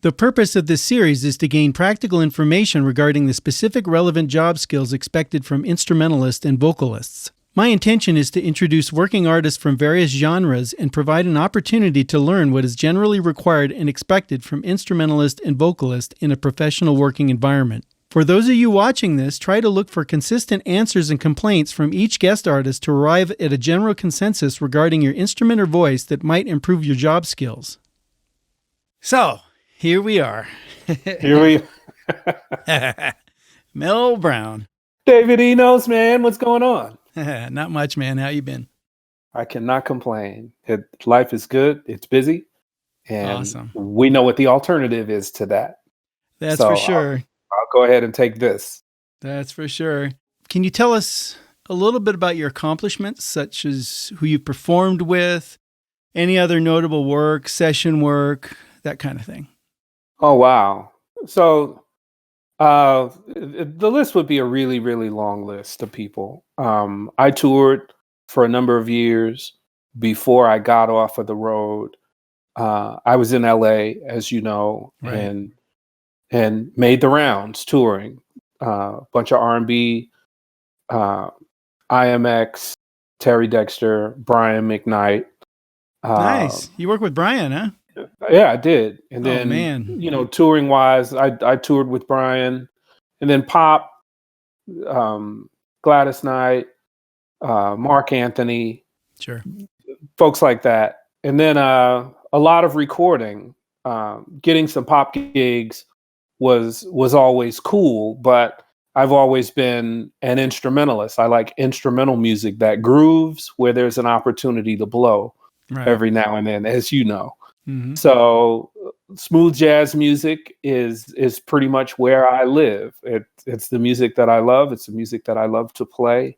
The purpose of this series is to gain practical information regarding the specific relevant job skills expected from instrumentalists and vocalists. My intention is to introduce working artists from various genres and provide an opportunity to learn what is generally required and expected from instrumentalist and vocalist in a professional working environment. For those of you watching this, try to look for consistent answers and complaints from each guest artist to arrive at a general consensus regarding your instrument or voice that might improve your job skills. So, here we are. Here we Mel Brown. David Enos, man, what's going on? Not much, man. How you been? I cannot complain. Life is good. It's busy. And awesome. We know what the alternative is to that. That's for sure. I'll go ahead and take this. That's for sure. Can you tell us a little bit about your accomplishments, such as who you performed with, any other notable work, session work, that kind of thing? Oh, wow. So the list would be a really, really long list of people. I toured for a number of years before I got off of the road. I was in LA, as you know, right. and made the rounds touring. Bunch of R&B, IMX, Terry Dexter, Brian McKnight. Nice. You work with Brian, huh? Yeah, I did. And then, man. You know, touring wise, I toured with Brian, and then pop, Gladys Knight, Mark Anthony, sure, folks like that. And then a lot of recording, getting some pop gigs was always cool, but I've always been an instrumentalist. I like instrumental music that grooves, where there's an opportunity to blow every now and then, as you know. Mm-hmm. So smooth jazz music is pretty much where I live. It's the music that I love. It's the music that I love to play.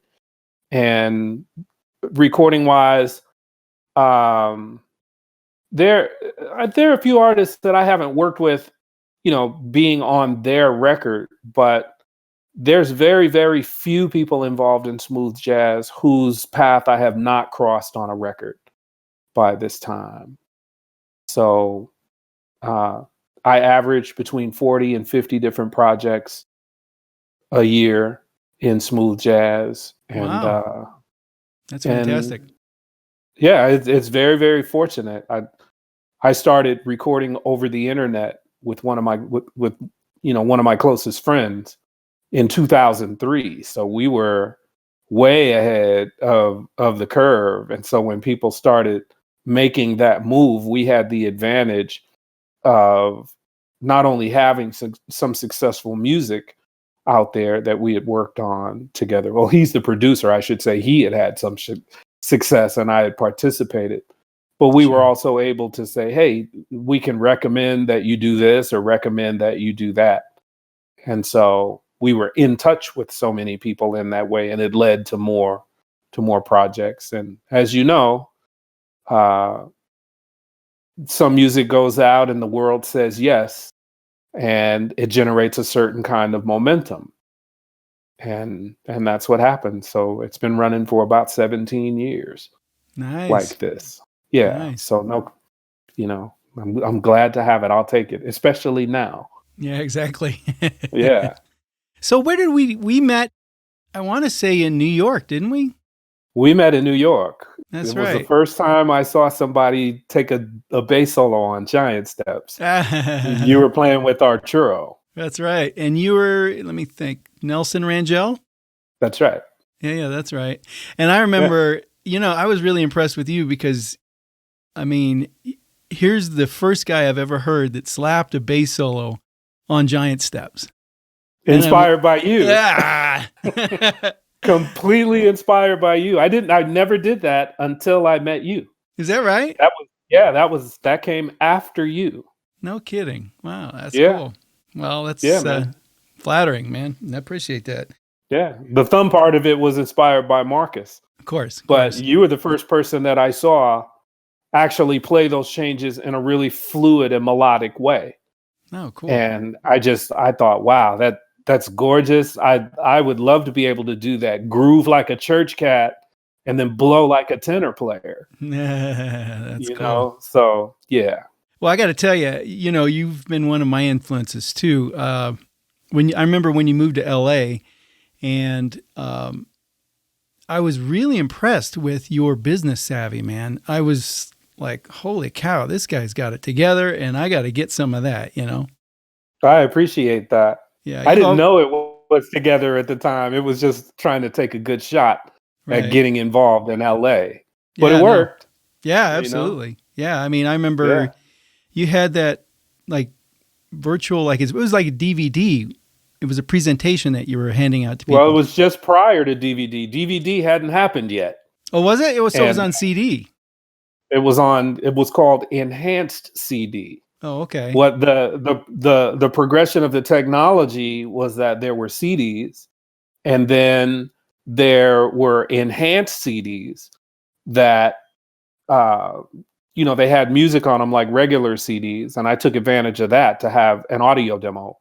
And recording wise, there are a few artists that I haven't worked with, you know, being on their record, but there's very, very few people involved in smooth jazz whose path I have not crossed on a record by this time. So I average between 40 and 50 different projects a year in smooth jazz. And wow. That's fantastic. Yeah, it's very, very fortunate. I started recording over the internet with one of my closest friends in 2003. So we were way ahead of the curve. And so when people started making that move, we had the advantage of not only having some successful music out there that we had worked on together. Well, he's the producer, I should say. He had some success and I had participated. But we were also able to say, hey, we can recommend that you do this or recommend that you do that. And so we were in touch with so many people in that way, and it led to more projects. And as you know, some music goes out and the world says yes, and it generates a certain kind of momentum. And that's what happened. So it's been running for about 17 years. Nice. Like this. Yeah. Nice. So no, you know, I'm glad to have it. I'll take it, especially now. Yeah, exactly. Yeah. So where did we met? I want to say in New York, didn't we? We met in New York. That's right. It was the first time I saw somebody take a bass solo on Giant Steps. You were playing with Arturo. That's right. And you were, let me think, Nelson Rangel? That's right. Yeah, that's right. And I remember, you know, I was really impressed with you because, I mean, here's the first guy I've ever heard that slapped a bass solo on Giant Steps. Inspired by you. Yeah. Completely inspired by you. I never did that until I met you. Is that right? That came after you. No kidding. Wow, that's cool. Well, that's flattering, man. I appreciate that. Yeah. The thumb part of it was inspired by Marcus. Of course. But you were the first person that I saw actually play those changes in a really fluid and melodic way. Oh, cool. And I thought, wow, that's gorgeous. I would love to be able to do that. Groove like a church cat and then blow like a tenor player. That's you cool. know? So, yeah. Well, I got to tell you, you've been one of my influences too. I remember when you moved to LA, and I was really impressed with your business savvy, man. I was like, holy cow, this guy's got it together, and I got to get some of that, I appreciate that. Yeah, I didn't know it was together at the time. It was just trying to take a good shot at getting involved in LA. But it worked. Yeah, absolutely. Yeah, I mean, I remember you had that like virtual, like it was like a DVD. It was a presentation that you were handing out to people. Well, it was just prior to DVD. DVD hadn't happened yet. Oh, was it? It was on CD. It was called enhanced CD. Oh, okay. What the progression of the technology was that there were CDs, and then there were enhanced CDs that they had music on them like regular CDs, and I took advantage of that to have an audio demo.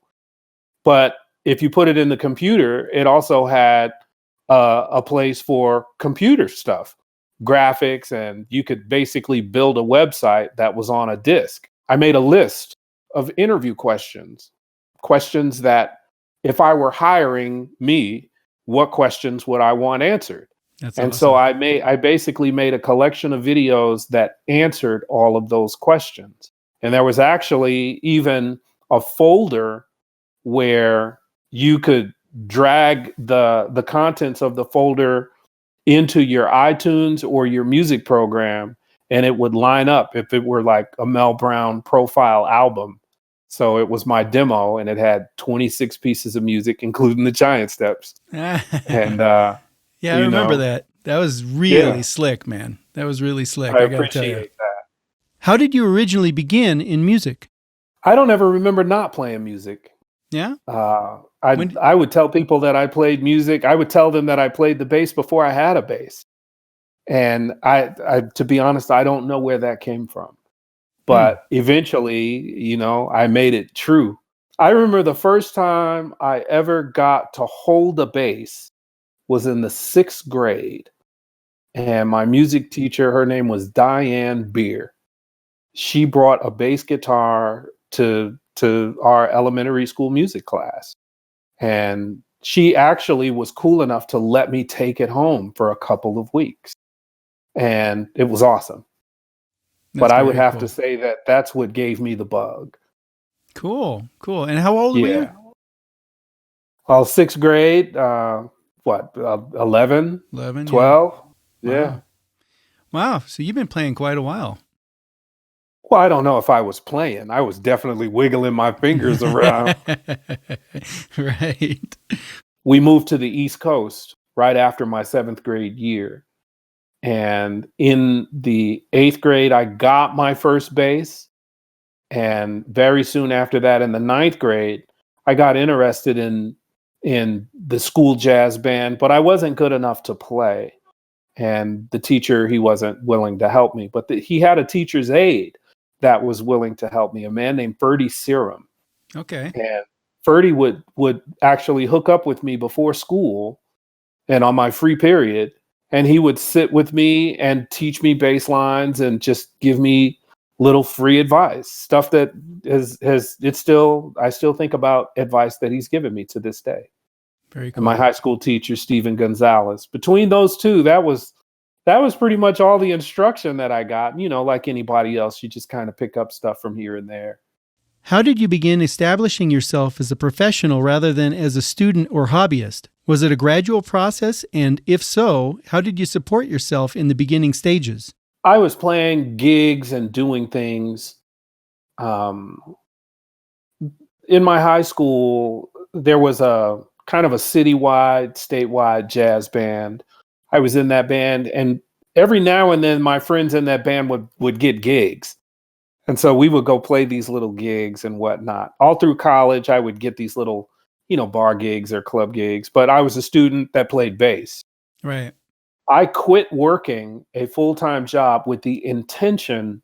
But if you put it in the computer, it also had a place for computer stuff, graphics, and you could basically build a website that was on a disc. I made a list of interview questions that if I were hiring me, what questions would I want answered? That's awesome. So I basically made a collection of videos that answered all of those questions. And there was actually even a folder where you could drag the contents of the folder into your iTunes or your music program, and it would line up if it were like a Mel Brown profile album. So it was my demo, and it had 26 pieces of music, including the Giant Steps. And yeah, I remember that. That was really slick, man. That was really slick. I appreciate that. How did you originally begin in music? I don't ever remember not playing music. Yeah? I would tell people that I played music. I would tell them that I played the bass before I had a bass. And I to be honest, I don't know where that came from. But eventually, I made it true. I remember the first time I ever got to hold a bass was in the 6th grade. And my music teacher, her name was Diane Beer. She brought a bass guitar to our elementary school music class. And she actually was cool enough to let me take it home for a couple of weeks. And it was awesome. But I would have to say that that's what gave me the bug. Cool. And how old were you? Well, 6th grade, 11, 12. Yeah. Wow. So you've been playing quite a while. Well, I don't know if I was playing. I was definitely wiggling my fingers around. Right. We moved to the East Coast right after my 7th grade year. And in the 8th grade, I got my first bass. And very soon after that, in the 9th grade, I got interested in the school jazz band, but I wasn't good enough to play. And the teacher, he wasn't willing to help me. But he had a teacher's aide that was willing to help me, a man named Ferdy Serum. Okay. And Ferdy would actually hook up with me before school and on my free period. And he would sit with me and teach me bass lines and just give me little free advice, stuff that I still think about advice that he's given me to this day. Very cool. And my high school teacher, Stephen Gonzalez. Between those two, that was pretty much all the instruction that I got. Like anybody else, you just kind of pick up stuff from here and there. How did you begin establishing yourself as a professional rather than as a student or hobbyist? Was it a gradual process? And if so, how did you support yourself in the beginning stages? I was playing gigs and doing things. In my high school, there was a kind of a statewide jazz band. I was in that band, and every now and then my friends in that band would get gigs. And so we would go play these little gigs and whatnot. All through college, I would get these little, bar gigs or club gigs, but I was a student that played bass. Right. I quit working a full-time job with the intention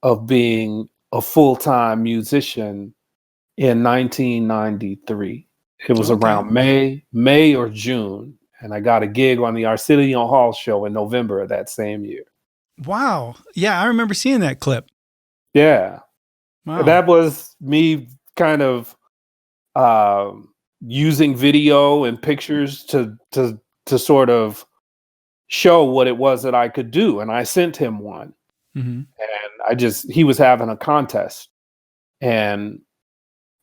of being a full-time musician in 1993. It was around May or June. And I got a gig on the Arsenio Hall show in November of that same year. Wow. Yeah, I remember seeing that clip. Yeah. Wow. That was me kind of uh, using video and pictures to sort of show what it was that I could do. And I sent him one. Mm-hmm. And he was having a contest. And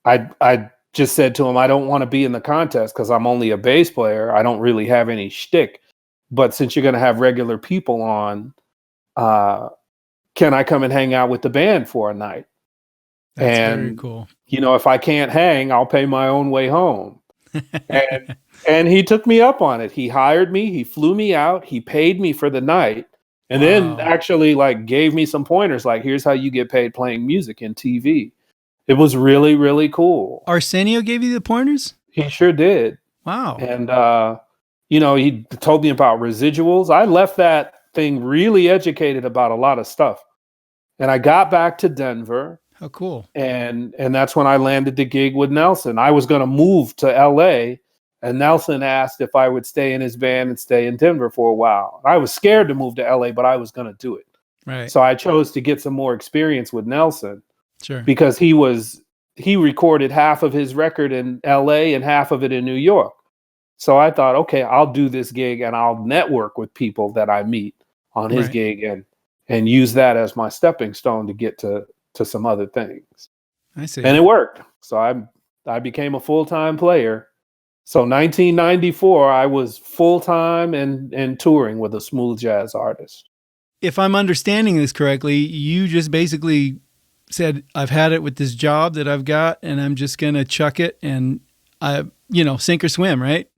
I just said to him, I don't want to be in the contest because I'm only a bass player. I don't really have any shtick. But since you're going to have regular people on, can I come and hang out with the band for a night? That's very cool. If I can't hang, I'll pay my own way home. And he took me up on it. He hired me. He flew me out. He paid me for the night. And then actually gave me some pointers, like, here's how you get paid playing music in TV. It was really, really cool. Arsenio gave you the pointers? He sure did. Wow. And, he told me about residuals. I left that thing really educated about a lot of stuff. And I got back to Denver. How cool. And that's when I landed the gig with Nelson. I was going to move to LA, and Nelson asked if I would stay in his band and stay in Denver for a while. I was scared to move to LA, but I was going to do it. Right. So I chose to get some more experience with Nelson. Sure. Because he recorded half of his record in LA and half of it in New York. So I thought, okay, I'll do this gig and I'll network with people that I meet on his gig and use that as my stepping stone to get to some other things. I see. And it worked. So I became a full-time player. So 1994, I was full-time and touring with a smooth jazz artist. If I'm understanding this correctly, you just basically said, I've had it with this job that I've got, and I'm just going to chuck it and sink or swim, right?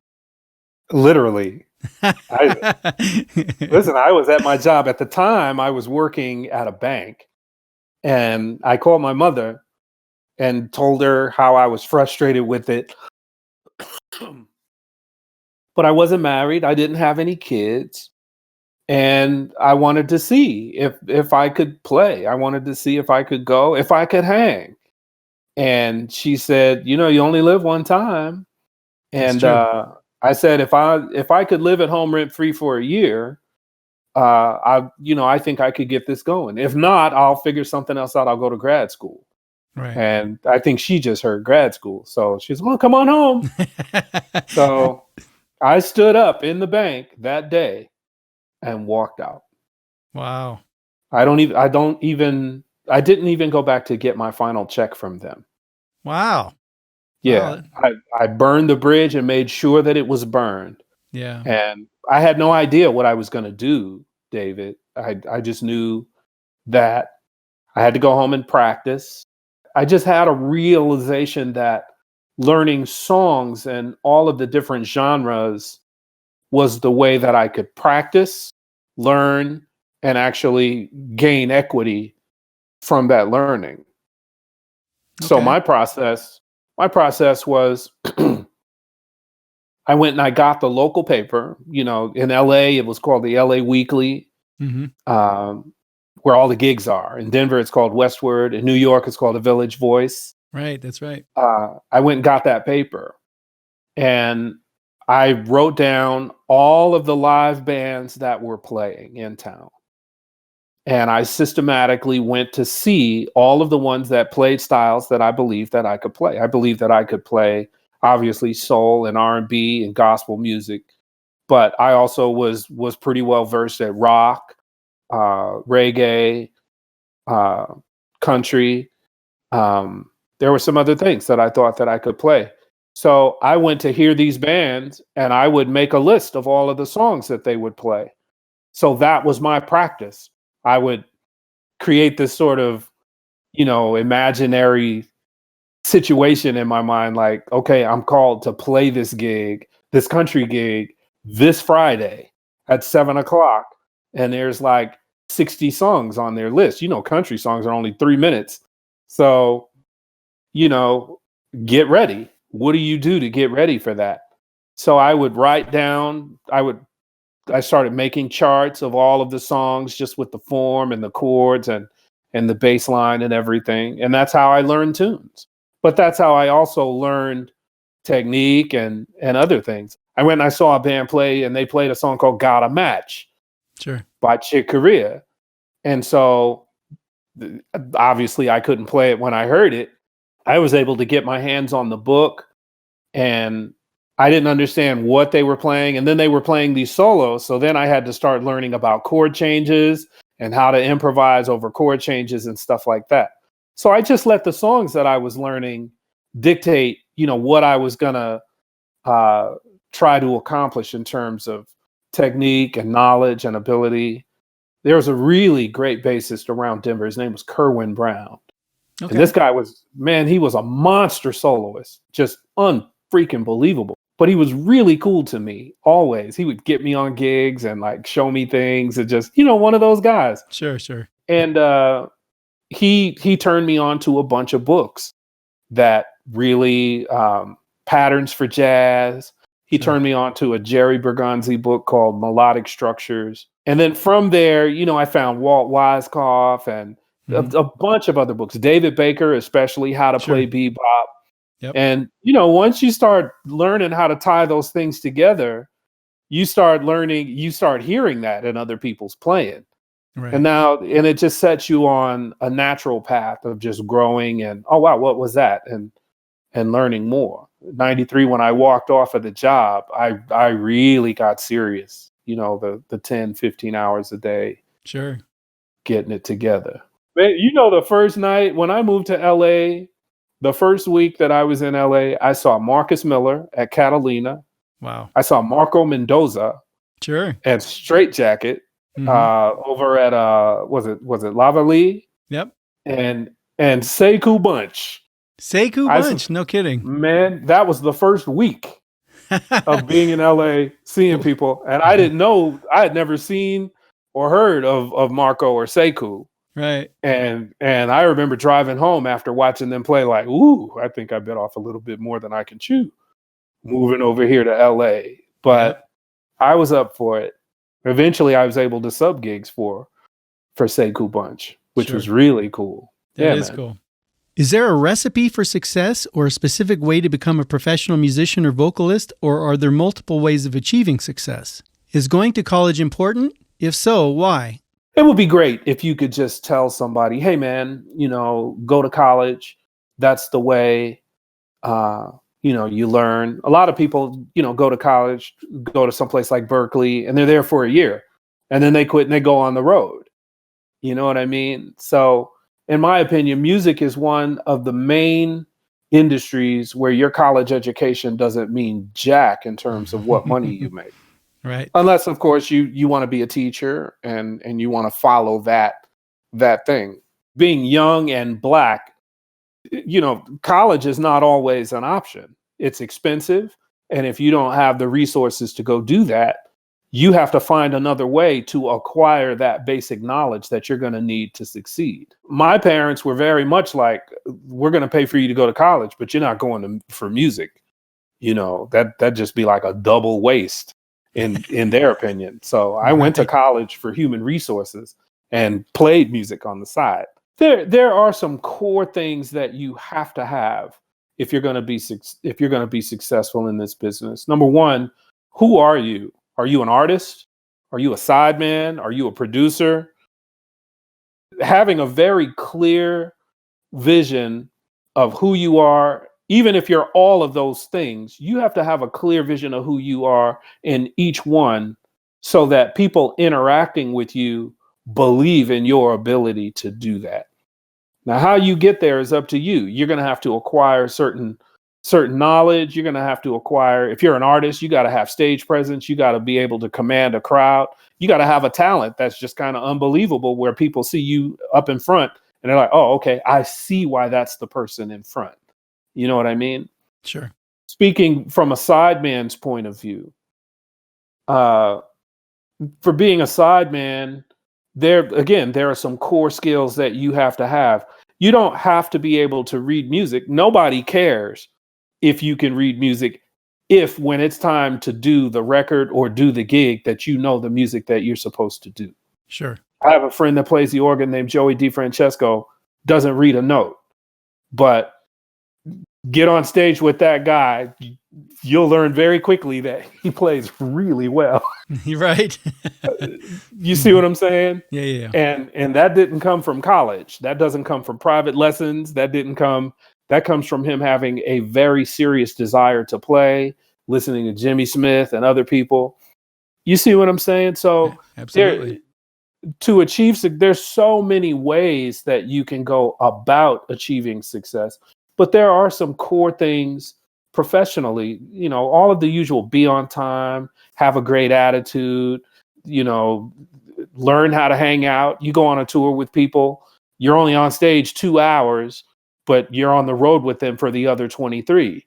Literally. Listen, I was at my job at the time. I was working at a bank, and I called my mother and told her how I was frustrated with it. But I wasn't married. I didn't have any kids. And I wanted to see if I could play. I wanted to see if I could go, if I could hang. And she said, you only live one time. And I said, if I could live at home rent free for a year, I think I could get this going. If not, I'll figure something else out. I'll go to grad school. Right. And I think she just heard grad school. So she's, well, come on home. So I stood up in the bank that day and walked out. Wow. I didn't even go back to get my final check from them. Wow. Yeah. Wow. I burned the bridge and made sure that it was burned. Yeah. And I had no idea what I was going to do, David. I just knew that I had to go home and practice. I just had a realization that learning songs and all of the different genres was the way that I could practice, learn, and actually gain equity from that learning. Okay. So my process was I went and I got the local paper. In LA, it was called the LA Weekly, where all the gigs are. In Denver, it's called Westward. In New York, it's called the Village Voice. Right, that's right. I went and got that paper. And I wrote down all of the live bands that were playing in town. And I systematically went to see all of the ones that played styles that I believed that I could play. I believed that I could play, obviously, soul and R&B and gospel music. But I also was pretty well versed at rock, reggae, country. There were some other things that I thought that I could play. So I went to hear these bands, and I would make a list of all of the songs that they would play. So that was my practice. I would create this sort of, imaginary situation in my mind, like, okay, I'm called to play this country gig, this Friday at 7:00. And there's 60 songs on their list. Country songs are only 3 minutes. So, get ready. What do you do to get ready for that? So I would write down, I started making charts of all of the songs just with the form and the chords and the bass line and everything. And that's how I learned tunes. But that's how I also learned technique and other things. I went and I saw a band play, and they played a song called Gotta Match. Sure. By Chick Corea. And so obviously I couldn't play it when I heard it. I was able to get my hands on the book, and I didn't understand what they were playing. And then they were playing these solos. So then I had to start learning about chord changes and how to improvise over chord changes and stuff like that. So I just let the songs that I was learning dictate, what I was going to try to accomplish in terms of technique and knowledge and ability. There was a really great bassist around Denver. His name was Kerwin Brown. Okay. And this guy he was a monster soloist, just unfreaking believable. But he was really cool to me always. He would get me on gigs and like show me things and just, one of those guys. Sure. And he turned me on to a bunch of books that really patterns for jazz. He turned me on to a Jerry Bergonzi book called Melodic Structures. And then from there, I found Walt Weiskopf and a bunch of other books. David Baker, especially How to Play Bebop. Yep. And, once you start learning how to tie those things together, you start hearing that in other people's playing. Right. And it just sets you on a natural path of just growing and, oh, wow, what was that? And learning more. 93, when I walked off of the job, I really got serious, the 10, 15 hours a day. Sure. Getting it together. Man, the first night when I moved to LA, the first week that I was in LA, I saw Marcus Miller at Catalina. Wow. I saw Marco Mendoza. Sure. At Straight Jacket over at was it Lavalley? Yep. And Sekou Bunch. No kidding. Man, that was the first week of being in LA, seeing people. And I didn't know, I had never seen or heard of Marco or Sekou. Right. And I remember driving home after watching them play like, ooh, I think I bit off a little bit more than I can chew. Moving over here to LA. But I was up for it. Eventually I was able to sub gigs for Sekou Bunch, which was really cool. That is cool. Is there a recipe for success or a specific way to become a professional musician or vocalist, or are there multiple ways of achieving success? Is going to college important? If so, why? It would be great if you could just tell somebody, hey, man, go to college. That's the way, you learn. A lot of people, go to college, go to someplace like Berkeley, and they're there for a year. And then they quit and they go on the road. You know what I mean? So in my opinion, music is one of the main industries where your college education doesn't mean jack in terms of what money you make. Right. Unless, of course, you want to be a teacher and you want to follow that thing. Being young and Black, college is not always an option. It's expensive. And if you don't have the resources to go do that, you have to find another way to acquire that basic knowledge that you're going to need to succeed. My parents were very much like, we're going to pay for you to go to college, but you're not going for music. That'd just be like a double waste. In their opinion. So I went to college for human resources and played music on the side. There are some core things that you have to have if you're going to be successful in this business. Number one, who are you? Are you an artist? Are you a sideman? Are you a producer? Having a very clear vision of who you are. Even if you're all of those things, you have to have a clear vision of who you are in each one so that people interacting with you believe in your ability to do that. Now, how you get there is up to you. You're going to have to acquire certain knowledge. You're going to have to acquire, if you're an artist, you got to have stage presence. You got to be able to command a crowd. You got to have a talent that's just kind of unbelievable where people see you up in front and they're like, oh, okay, I see why that's the person in front. You know what I mean? Sure. Speaking from a sideman's point of view, for being a sideman, there are some core skills that you have to have. You don't have to be able to read music. Nobody cares if you can read music, if when it's time to do the record or do the gig that you know the music that you're supposed to do. Sure. I have a friend that plays the organ named Joey DiFrancesco, doesn't read a note, but get on stage with that guy, you'll learn very quickly that he plays really well. You're right. You see what I'm saying? Yeah, yeah, yeah. And that didn't come from college. That doesn't come from private lessons. That comes from him having a very serious desire to play, listening to Jimmy Smith and other people. You see what I'm saying? So Absolutely. there's so many ways that you can go about achieving success, but there are some core things professionally, all of the usual: be on time, have a great attitude, you know, learn how to hang out. You go on a tour with people, you're only on stage 2 hours, but you're on the road with them for the other 23.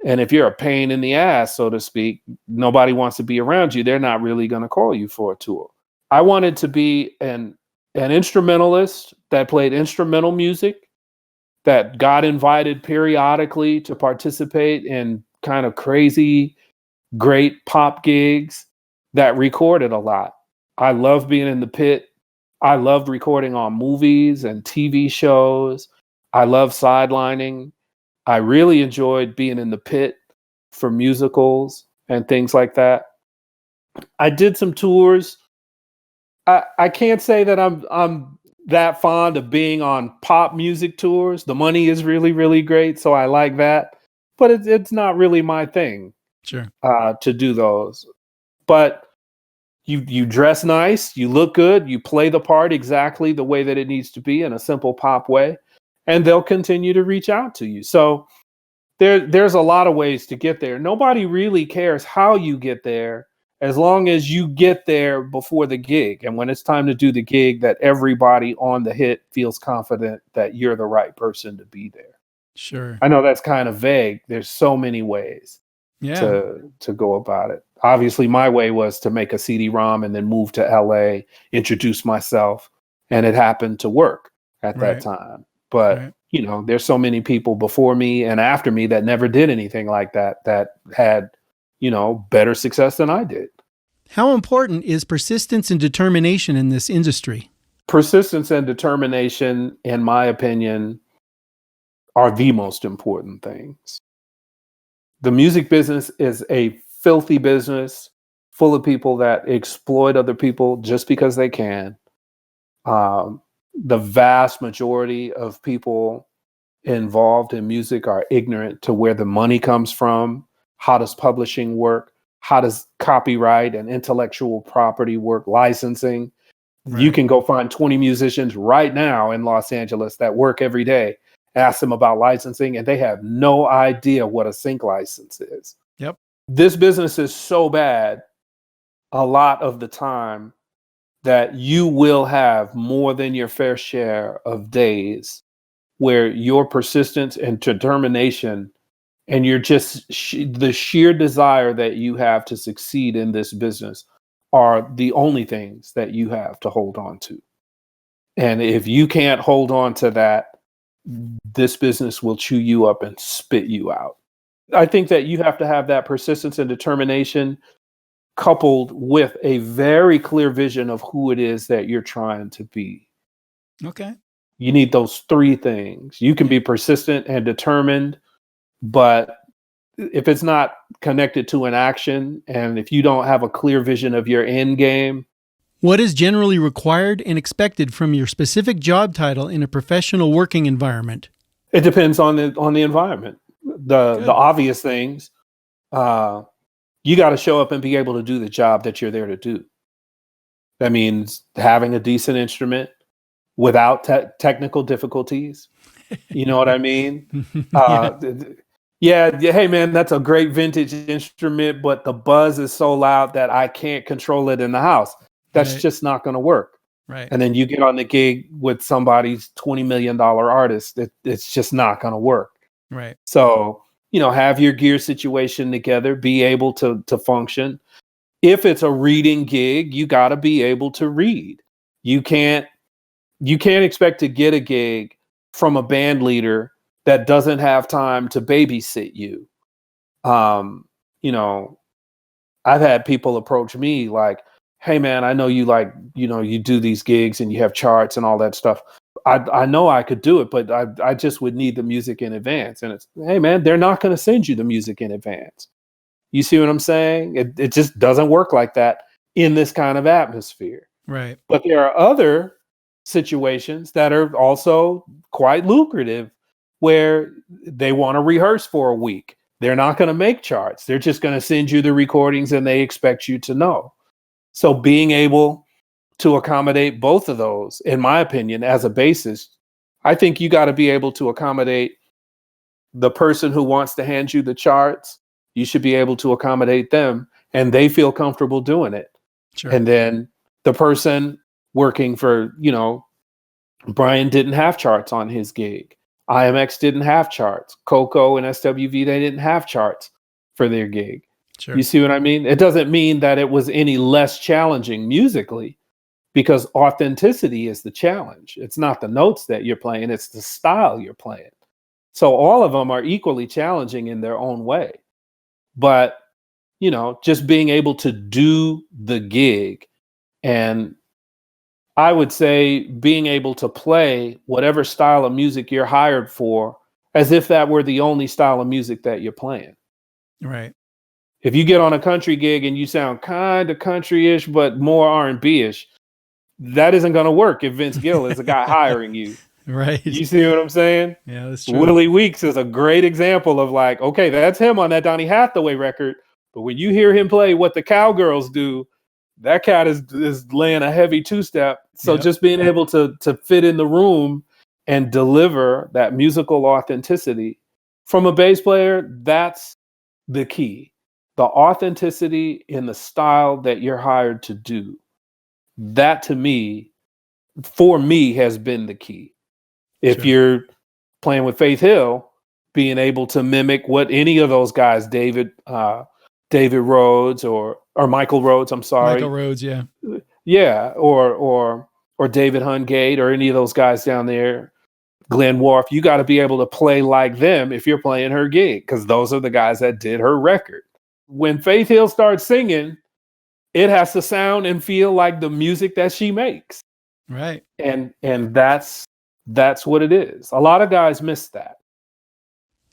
And if you're a pain in the ass, so to speak, nobody wants to be around you. They're not really going to call you for a tour. I wanted to be an instrumentalist that played instrumental music, that got invited periodically to participate in kind of crazy, great pop gigs, that recorded a lot. I love being in the pit. I loved recording on movies and TV shows. I love sidelining. I really enjoyed being in the pit for musicals and things like that. I did some tours. I can't say that I'm that fond of being on pop music tours. The money is really, really great, so I like that. But it's not really my thing. Sure. To do those. But you dress nice, you look good, you play the part exactly the way that it needs to be in a simple pop way, and they'll continue to reach out to you. So there's a lot of ways to get there. Nobody really cares how you get there, as long as you get there before the gig. And when it's time to do the gig, that everybody on the hit feels confident that you're the right person to be there. Sure. I know that's kind of vague. There's so many ways to go about it. Obviously, my way was to make a CD-ROM and then move to LA, introduce myself, and it happened to work at that time. But there's so many people before me and after me that never did anything like that had better success than I did. How important is persistence and determination in this industry? Persistence and determination, in my opinion, are the most important things. The music business is a filthy business full of people that exploit other people just because they can. The vast majority of people involved in music are ignorant to where the money comes from. How does publishing work? How does copyright and intellectual property work? Licensing. Right. You can go find 20 musicians right now in Los Angeles that work every day. Ask them about licensing, and they have no idea what a sync license is. Yep. This business is so bad a lot of the time that you will have more than your fair share of days where your persistence and determination and you're just the sheer desire that you have to succeed in this business are the only things that you have to hold on to. And if you can't hold on to that, this business will chew you up and spit you out. I think that you have to have that persistence and determination coupled with a very clear vision of who it is that you're trying to be. Okay. You need those three things. You can be persistent and determined, but if it's not connected to an action, and if you don't have a clear vision of your end game. What is generally required and expected from your specific job title in a professional working environment? It depends on the environment. The obvious things, you got to show up and be able to do the job that you're there to do. That means having a decent instrument without technical difficulties. You know what I mean? Yeah. Hey man, that's a great vintage instrument, but the buzz is so loud that I can't control it in the house. That's just not going to work. Right. And then you get on the gig with somebody's $20 million artist. It's just not going to work. Right. So, have your gear situation together, be able to function. If it's a reading gig, you got to be able to read. You can't expect to get a gig from a band leader that doesn't have time to babysit you. I've had people approach me like, hey man, I know you you do these gigs and you have charts and all that stuff. I know I could do it, but I just would need the music in advance. And it's, hey man, they're not going to send you the music in advance. You see what I'm saying? It just doesn't work like that. in this kind of atmosphere. Right. But there are other situations that are also quite lucrative where they want to rehearse for a week. They're not going to make charts. They're just going to send you the recordings and they expect you to know. So being able to accommodate both of those, in my opinion, as a bassist, I think you got to be able to accommodate the person who wants to hand you the charts. You should be able to accommodate them and they feel comfortable doing it. Sure. And then the person working for, Brian didn't have charts on his gig. IMX didn't have charts. Coco and SWV, they didn't have charts for their gig. Sure. You see what I mean? It doesn't mean that it was any less challenging musically, because authenticity is the challenge. It's not the notes that you're playing, it's the style you're playing. So all of them are equally challenging in their own way. But, just being able to do the gig, and I would say being able to play whatever style of music you're hired for as if that were the only style of music that you're playing. Right. If you get on a country gig and you sound kind of country-ish, but more R&B-ish, that isn't going to work if Vince Gill is the guy hiring you. Right. You see what I'm saying? Yeah, that's true. Willie Weeks is a great example of like, okay, that's him on that Donny Hathaway record. But when you hear him play What the Cowgirls Do, that cat is laying a heavy two-step. So just being able to fit in the room and deliver that musical authenticity from a bass player, that's the key. The authenticity in the style that you're hired to do. That to me, for me, has been the key. If you're playing with Faith Hill, being able to mimic what any of those guys, David Rhodes or Michael Rhodes, I'm sorry. Michael Rhodes, yeah. Yeah, or David Hungate or any of those guys down there, Glenn Worf, you got to be able to play like them if you're playing her gig, because those are the guys that did her record. When Faith Hill starts singing, it has to sound and feel like the music that she makes. Right. And that's what it is. A lot of guys miss that.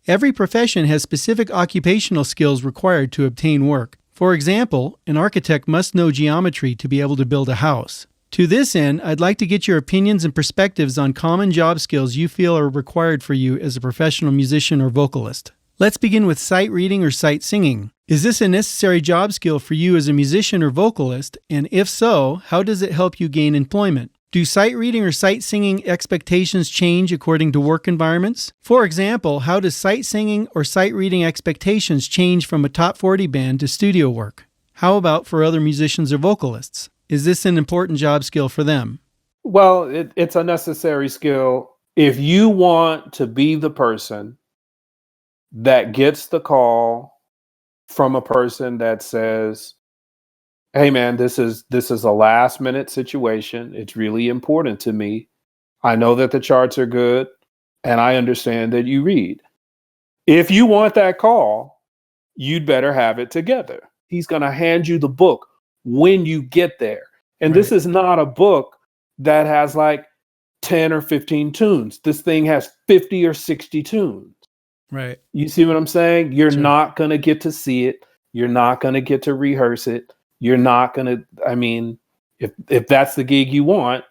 Every profession has specific occupational skills required to obtain work. For example, an architect must know geometry to be able to build a house. To this end, I'd like to get your opinions and perspectives on common job skills you feel are required for you as a professional musician or vocalist. Let's begin with sight reading or sight singing. Is this a necessary job skill for you as a musician or vocalist? And if so, how does it help you gain employment? Do sight reading or sight singing expectations change according to work environments? For example, how does sight singing or sight reading expectations change from a top 40 band to studio work? How about for other musicians or vocalists? Is this an important job skill for them? Well, it's a necessary skill. If you want to be the person that gets the call from a person that says, hey man, this is a last minute situation. It's really important to me. I know that the charts are good and I understand that you read. If you want that call, you'd better have it together. He's going to hand you the book when you get there. And This is not a book that has like 10 or 15 tunes. This thing has 50 or 60 tunes. Right. You see what I'm saying? You're not going to get to see it. You're not going to get to rehearse it. You're not going to, if that's the gig you want,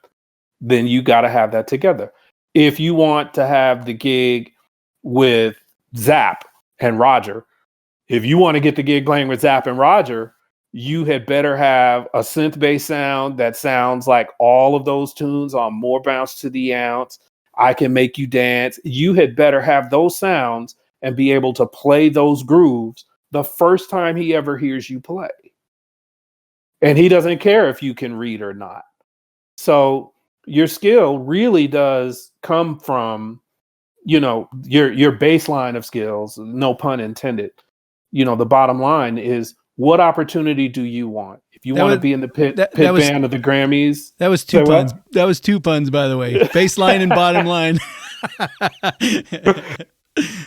then you got to have that together. If you want to have the gig with Zapp and Roger, if you want to get the gig playing with Zapp and Roger, you had better have a synth bass sound that sounds like all of those tunes on More Bounce to the Ounce. I Can Make You Dance. You had better have those sounds and be able to play those grooves the first time he ever hears you play. And he doesn't care if you can read or not. So your skill really does come from, your baseline of skills, no pun intended. The bottom line is, what opportunity do you want? If you want to be in the pit band of the Grammys. That was two puns. That was two puns, by the way. Baseline and bottom line.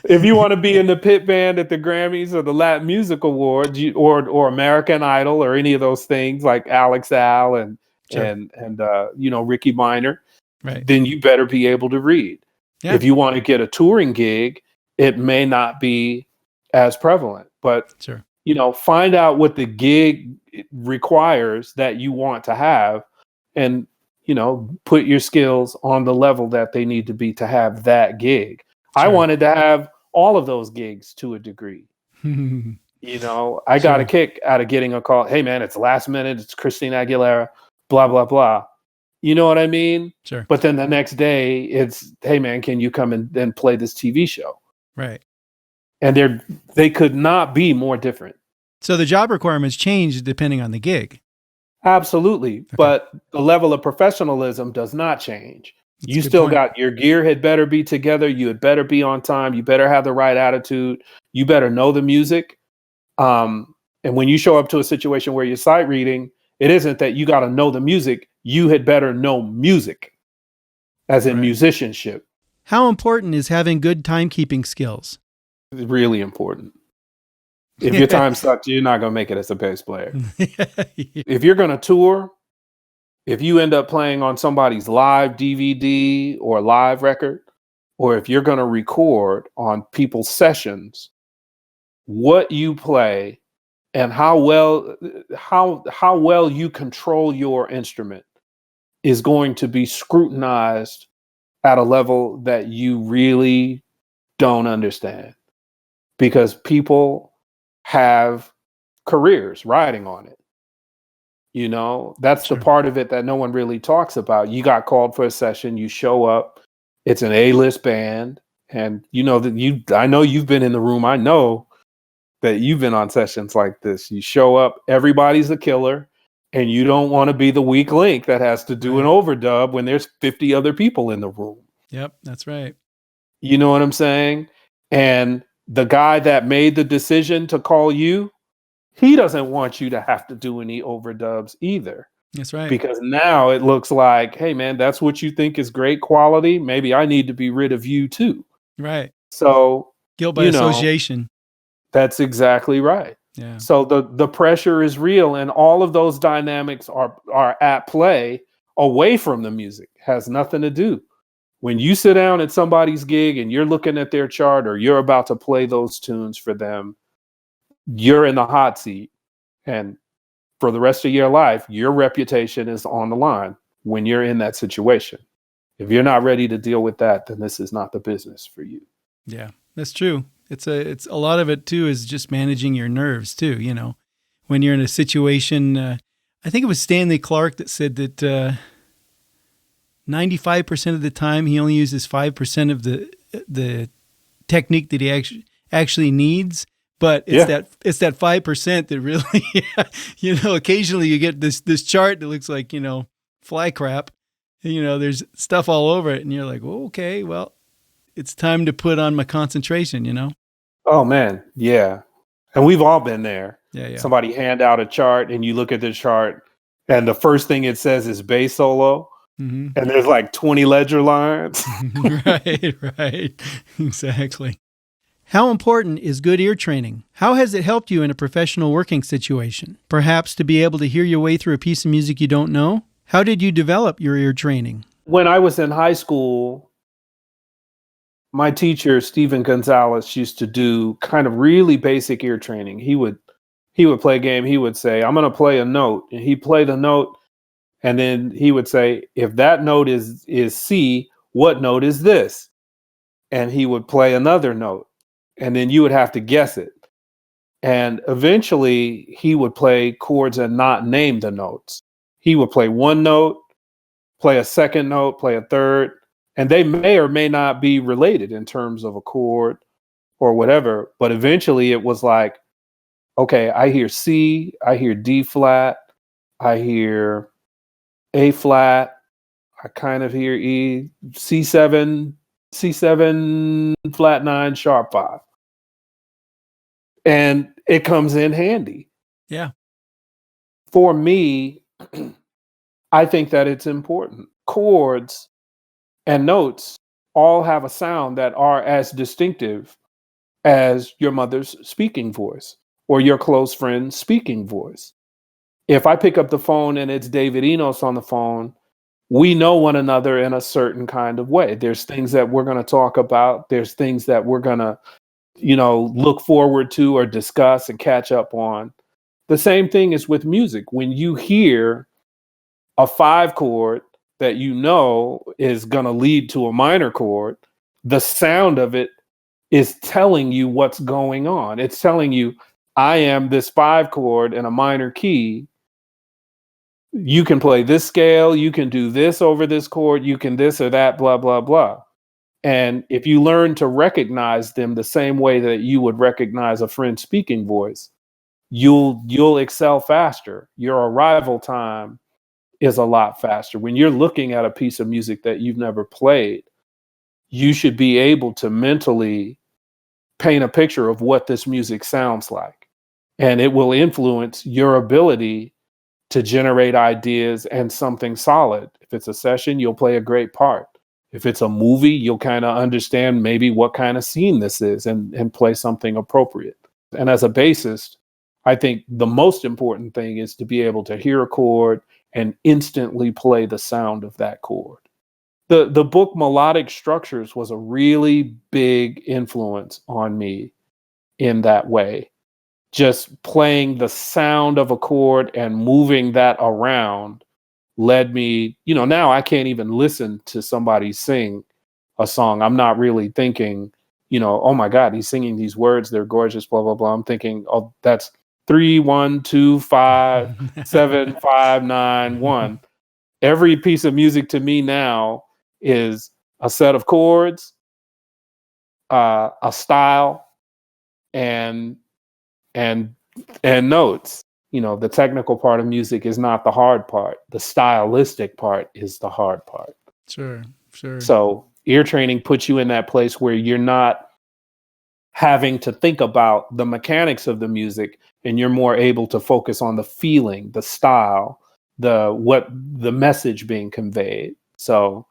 If you want to be in the pit band at the Grammys or the Latin Music Awards, or American Idol or any of those things like Alex Al and Ricky Minor, right, then you better be able to read. Yeah. If you want to get a touring gig, it may not be as prevalent, but find out what the gig requires that you want to have, and put your skills on the level that they need to be to have that gig. I Sure. wanted to have all of those gigs to a degree. I got a kick out of getting a call. Hey man, it's last minute. It's Christina Aguilera, blah, blah, blah. You know what I mean? Sure. But then the next day it's, hey man, can you come and play this TV show? Right. And they could not be more different. So the job requirements change depending on the gig. Absolutely. Okay. But the level of professionalism does not change. That's You still got your gear had better be together. You had better be on time. You better have the right attitude. You better know the music. And when you show up to a situation where you're sight reading, it isn't that you got to know the music. You had better know music, as in musicianship. How important is having good timekeeping skills? It's really important. If your time sucks, you're not going to make it as a bass player. If you're going to tour, if you end up playing on somebody's live DVD or live record, or if you're going to record on people's sessions, what you play and how well you control your instrument is going to be scrutinized at a level that you really don't understand, because people have careers riding on it. That's the part of it that no one really talks about. You got called for a session, you show up, it's an A-list band, and I know you've been in the room. I know that you've been on sessions like this. You show up, everybody's a killer, and you don't want to be the weak link that has to do an overdub when there's 50 other people in the room. Yep, that's right. You know what I'm saying? And the guy that made the decision to call you, he doesn't want you to have to do any overdubs either. That's right. Because now it looks like, hey man, that's what you think is great quality. Maybe I need to be rid of you too. Right. So guilt by association. That's exactly right. Yeah. So the pressure is real, and all of those dynamics are at play away from the music. Has nothing to do. When you sit down at somebody's gig and you're looking at their chart, or you're about to play those tunes for them, you're in the hot seat. And for the rest of your life, your reputation is on the line when you're in that situation. If you're not ready to deal with that, then this is not the business for you. Yeah, that's true. It's a lot of it too is just managing your nerves too. When you're in a situation, I think it was Stanley Clark that said that 95% of the time he only uses 5% of the technique that he actually needs. But it's that 5% that really, occasionally you get this chart that looks like, fly crap. There's stuff all over it, and you're like, well, okay, well, it's time to put on my concentration, Oh man, yeah. And we've all been there. Yeah. Somebody hand out a chart, and you look at the chart, and the first thing it says is bass solo. Mm-hmm. And there's like 20 ledger lines. Right. Exactly. How important is good ear training? How has it helped you in a professional working situation? Perhaps to be able to hear your way through a piece of music you don't know? How did you develop your ear training? When I was in high school, my teacher, Stephen Gonzalez, used to do kind of really basic ear training. He would play a game. He would say, I'm going to play a note. And he'd play the note. And then he would say, if that note is C, what note is this? And he would play another note. And then you would have to guess it. And eventually he would play chords and not name the notes. He would play one note, play a second note, play a third, and they may or may not be related in terms of a chord or whatever. But eventually it was like, okay, I hear C, I hear D flat, I hear A flat, I kind of hear E, C7 flat 9 sharp 5. And it comes in handy. Yeah. For me, I think that it's important. Chords and notes all have a sound that are as distinctive as your mother's speaking voice or your close friend's speaking voice. If I pick up the phone and it's David Enos on the phone, we know one another in a certain kind of way. There's things that we're going to talk about. There's things that we're going to, look forward to or discuss and catch up on. The same thing is with music. When you hear a 5 chord that you know is going to lead to a minor chord, the sound of it is telling you what's going on. It's telling you, I am this 5 chord in a minor key. You can play this scale, you can do this over this chord, you can this or that, blah, blah, blah. And if you learn to recognize them the same way that you would recognize a French speaking voice, you'll excel faster. Your arrival time is a lot faster. When you're looking at a piece of music that you've never played, you should be able to mentally paint a picture of what this music sounds like. And it will influence your ability to generate ideas and something solid. If it's a session, you'll play a great part. If it's a movie, you'll kind of understand maybe what kind of scene this is and play something appropriate. And as a bassist, I think the most important thing is to be able to hear a chord and instantly play the sound of that chord. The book Melodic Structures was a really big influence on me in that way. Just playing the sound of a chord and moving that around led me, now I can't even listen to somebody sing a song. I'm not really thinking, oh my God, he's singing these words, they're gorgeous, blah, blah, blah. I'm thinking, oh, that's 3, 1, 2, 5, 7, 5, 9, 1. Every piece of music to me now is a set of chords, a style, and notes. The technical part of music is not the hard part. The stylistic part is the hard part. Sure. So ear training puts you in that place where you're not having to think about the mechanics of the music, and you're more able to focus on the feeling, the style, the message being conveyed. So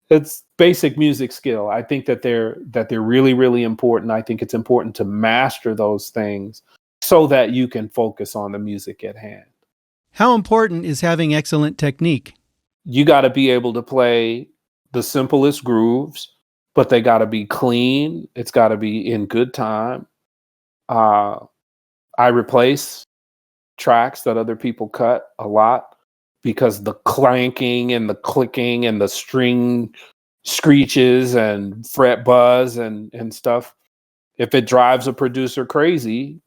it's basic music skill. I think that they're really, really important. I think it's important to master those things so that you can focus on the music at hand. How important is having excellent technique? You got to be able to play the simplest grooves, but they got to be clean. It's got to be in good time. I replace tracks that other people cut a lot because the clanking and the clicking and the string screeches and fret buzz and stuff, if it drives a producer crazy,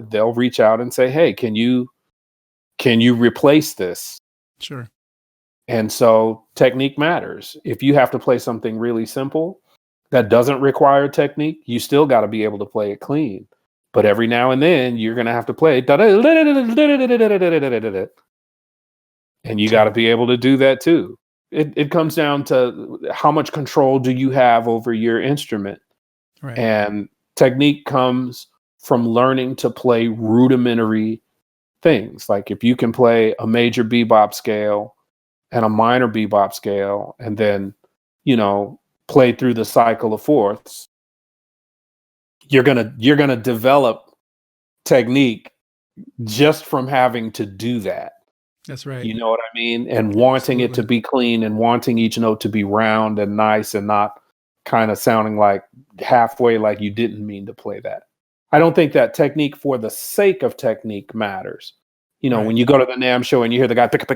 they'll reach out and say, hey, can you replace this? Sure. And so technique matters. If you have to play something really simple that doesn't require technique, you still got to be able to play it clean. But every now and then you're going to have to play and you got to be able to do that too. It comes down to how much control do you have over your instrument. Right. And technique comes from learning to play rudimentary things. Like if you can play a major bebop scale and a minor bebop scale, and then, play through the cycle of fourths, you're gonna develop technique just from having to do that. That's right. You know what I mean? And wanting it to be clean and wanting each note to be round and nice and not kind of sounding like halfway like you didn't mean to play that. I don't think that technique for the sake of technique matters. Right. When you go to the NAMM show and you hear the guy pick,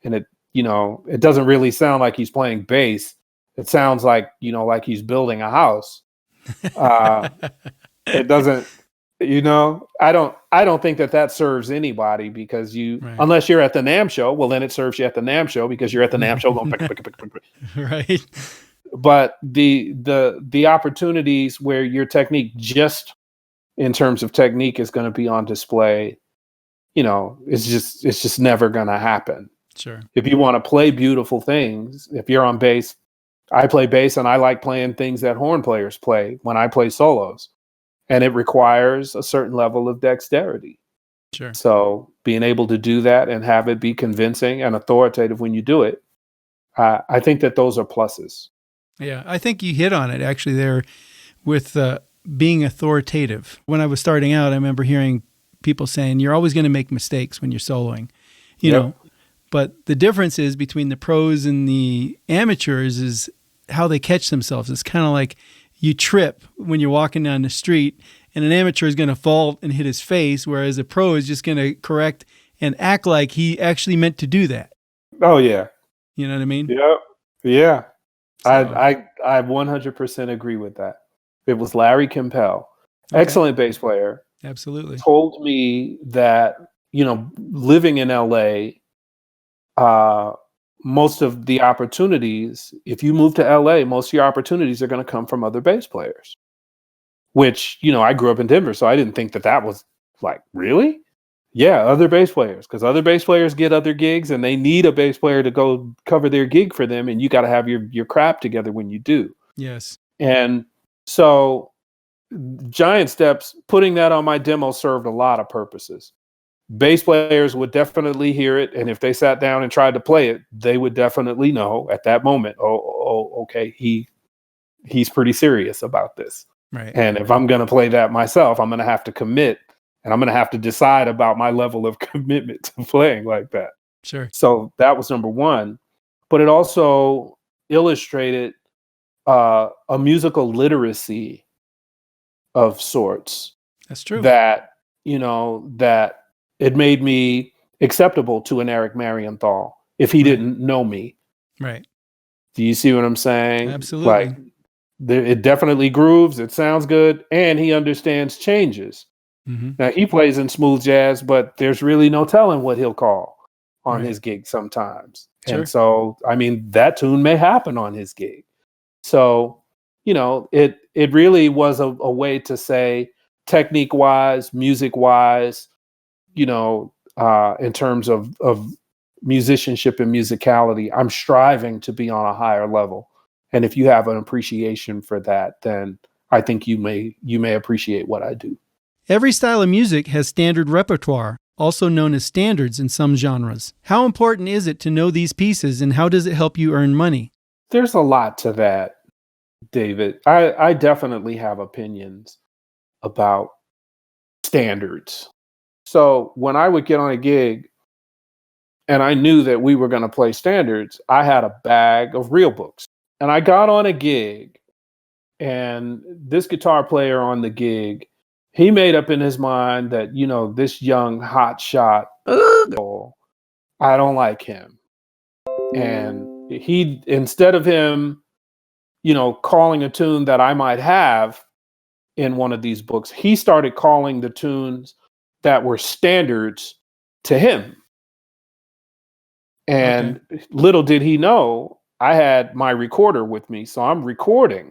and it doesn't really sound like he's playing bass. It sounds like, like he's building a house. It doesn't, I don't think that serves anybody, because right. Unless you're at the NAMM show, well, then it serves you at the NAMM show because you're at the NAMM show going pick. Right. But the opportunities where your technique, just in terms of technique, is going to be on display, it's just never going to happen. Sure. If you want to play beautiful things, if you're on bass, I play bass and I like playing things that horn players play when I play solos. And it requires a certain level of dexterity. Sure. So being able to do that and have it be convincing and authoritative when you do it, I think that those are pluses. Yeah, I think you hit on it actually there with being authoritative. When I was starting out, I remember hearing people saying, you're always going to make mistakes when you're soloing, you know. But the difference is between the pros and the amateurs is how they catch themselves. It's kind of like you trip when you're walking down the street and an amateur is going to fall and hit his face, whereas a pro is just going to correct and act like he actually meant to do that. Oh yeah. You know what I mean? Yep. Yeah. So, I 100% agree with that. It was Larry Kempel, excellent bass player, absolutely. told me that, living in LA, most of the opportunities, if you move to LA, most of your opportunities are going to come from other bass players, which, I grew up in Denver, so I didn't think that was like, really? Yeah, other bass players, because other bass players get other gigs and they need a bass player to go cover their gig for them. And you got to have your crap together when you do. Yes. And so Giant Steps, putting that on my demo served a lot of purposes. Bass players would definitely hear it. And if they sat down and tried to play it, they would definitely know at that moment, okay, he's pretty serious about this. Right. And if I'm going to play that myself, I'm going to have to commit. And I'm going to have to decide about my level of commitment to playing like that. Sure. So that was number one. But it also illustrated a musical literacy of sorts. That's true. That, that it made me acceptable to an Eric Marienthal if he didn't know me. Right. Do you see what I'm saying? Absolutely. Like, it definitely grooves. It sounds good. And he understands changes. Mm-hmm. Now, he plays in smooth jazz, but there's really no telling what he'll call on his gig sometimes. Sure. And so, that tune may happen on his gig. So, it really was a way to say, technique-wise, music-wise, in terms of musicianship and musicality, I'm striving to be on a higher level. And if you have an appreciation for that, then I think you may appreciate what I do. Every style of music has standard repertoire, also known as standards in some genres. How important is it to know these pieces, and how does it help you earn money? There's a lot to that, David. I definitely have opinions about standards. So when I would get on a gig and I knew that we were going to play standards, I had a bag of real books. And I got on a gig, and this guitar player on the gig, he made up in his mind that, this young hot shot, I don't like him. And he, instead of him, calling a tune that I might have in one of these books, he started calling the tunes that were standards to him. And little did he know, I had my recorder with me. So I'm recording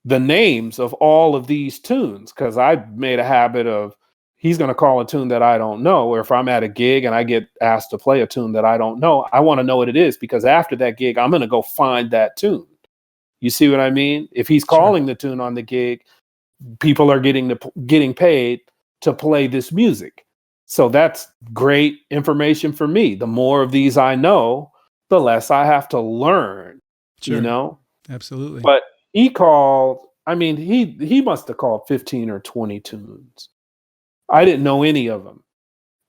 the names of all of these tunes, because I made a habit of, he's going to call a tune that I don't know. Or if I'm at a gig and I get asked to play a tune that I don't know, I want to know what it is, because after that gig, I'm going to go find that tune. You see what I mean? If he's calling the tune on the gig, people are getting paid to play this music. So that's great information for me. The more of these I know, the less I have to learn, Absolutely. But he called, he must have called 15 or 20 tunes. I didn't know any of them.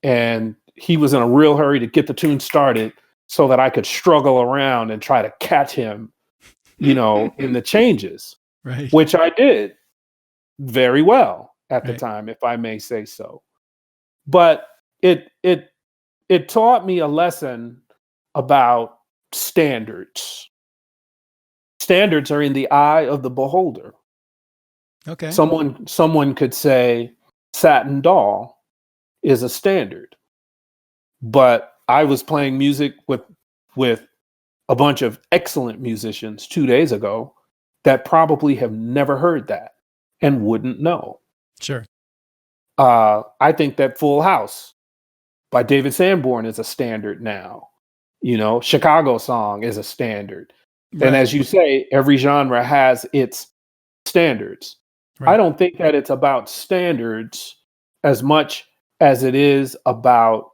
And he was in a real hurry to get the tune started so that I could struggle around and try to catch him, in the changes, which I did very well at the time, if I may say so. But it taught me a lesson about standards. Standards are in the eye of the beholder. Okay. Someone could say Satin Doll is a standard, but I was playing music with a bunch of excellent musicians 2 days ago that probably have never heard that and wouldn't know. Sure. I think that Full House by David Sanborn is a standard now. Chicago Song is a standard. And as you say, every genre has its standards. I don't think that it's about standards as much as it is about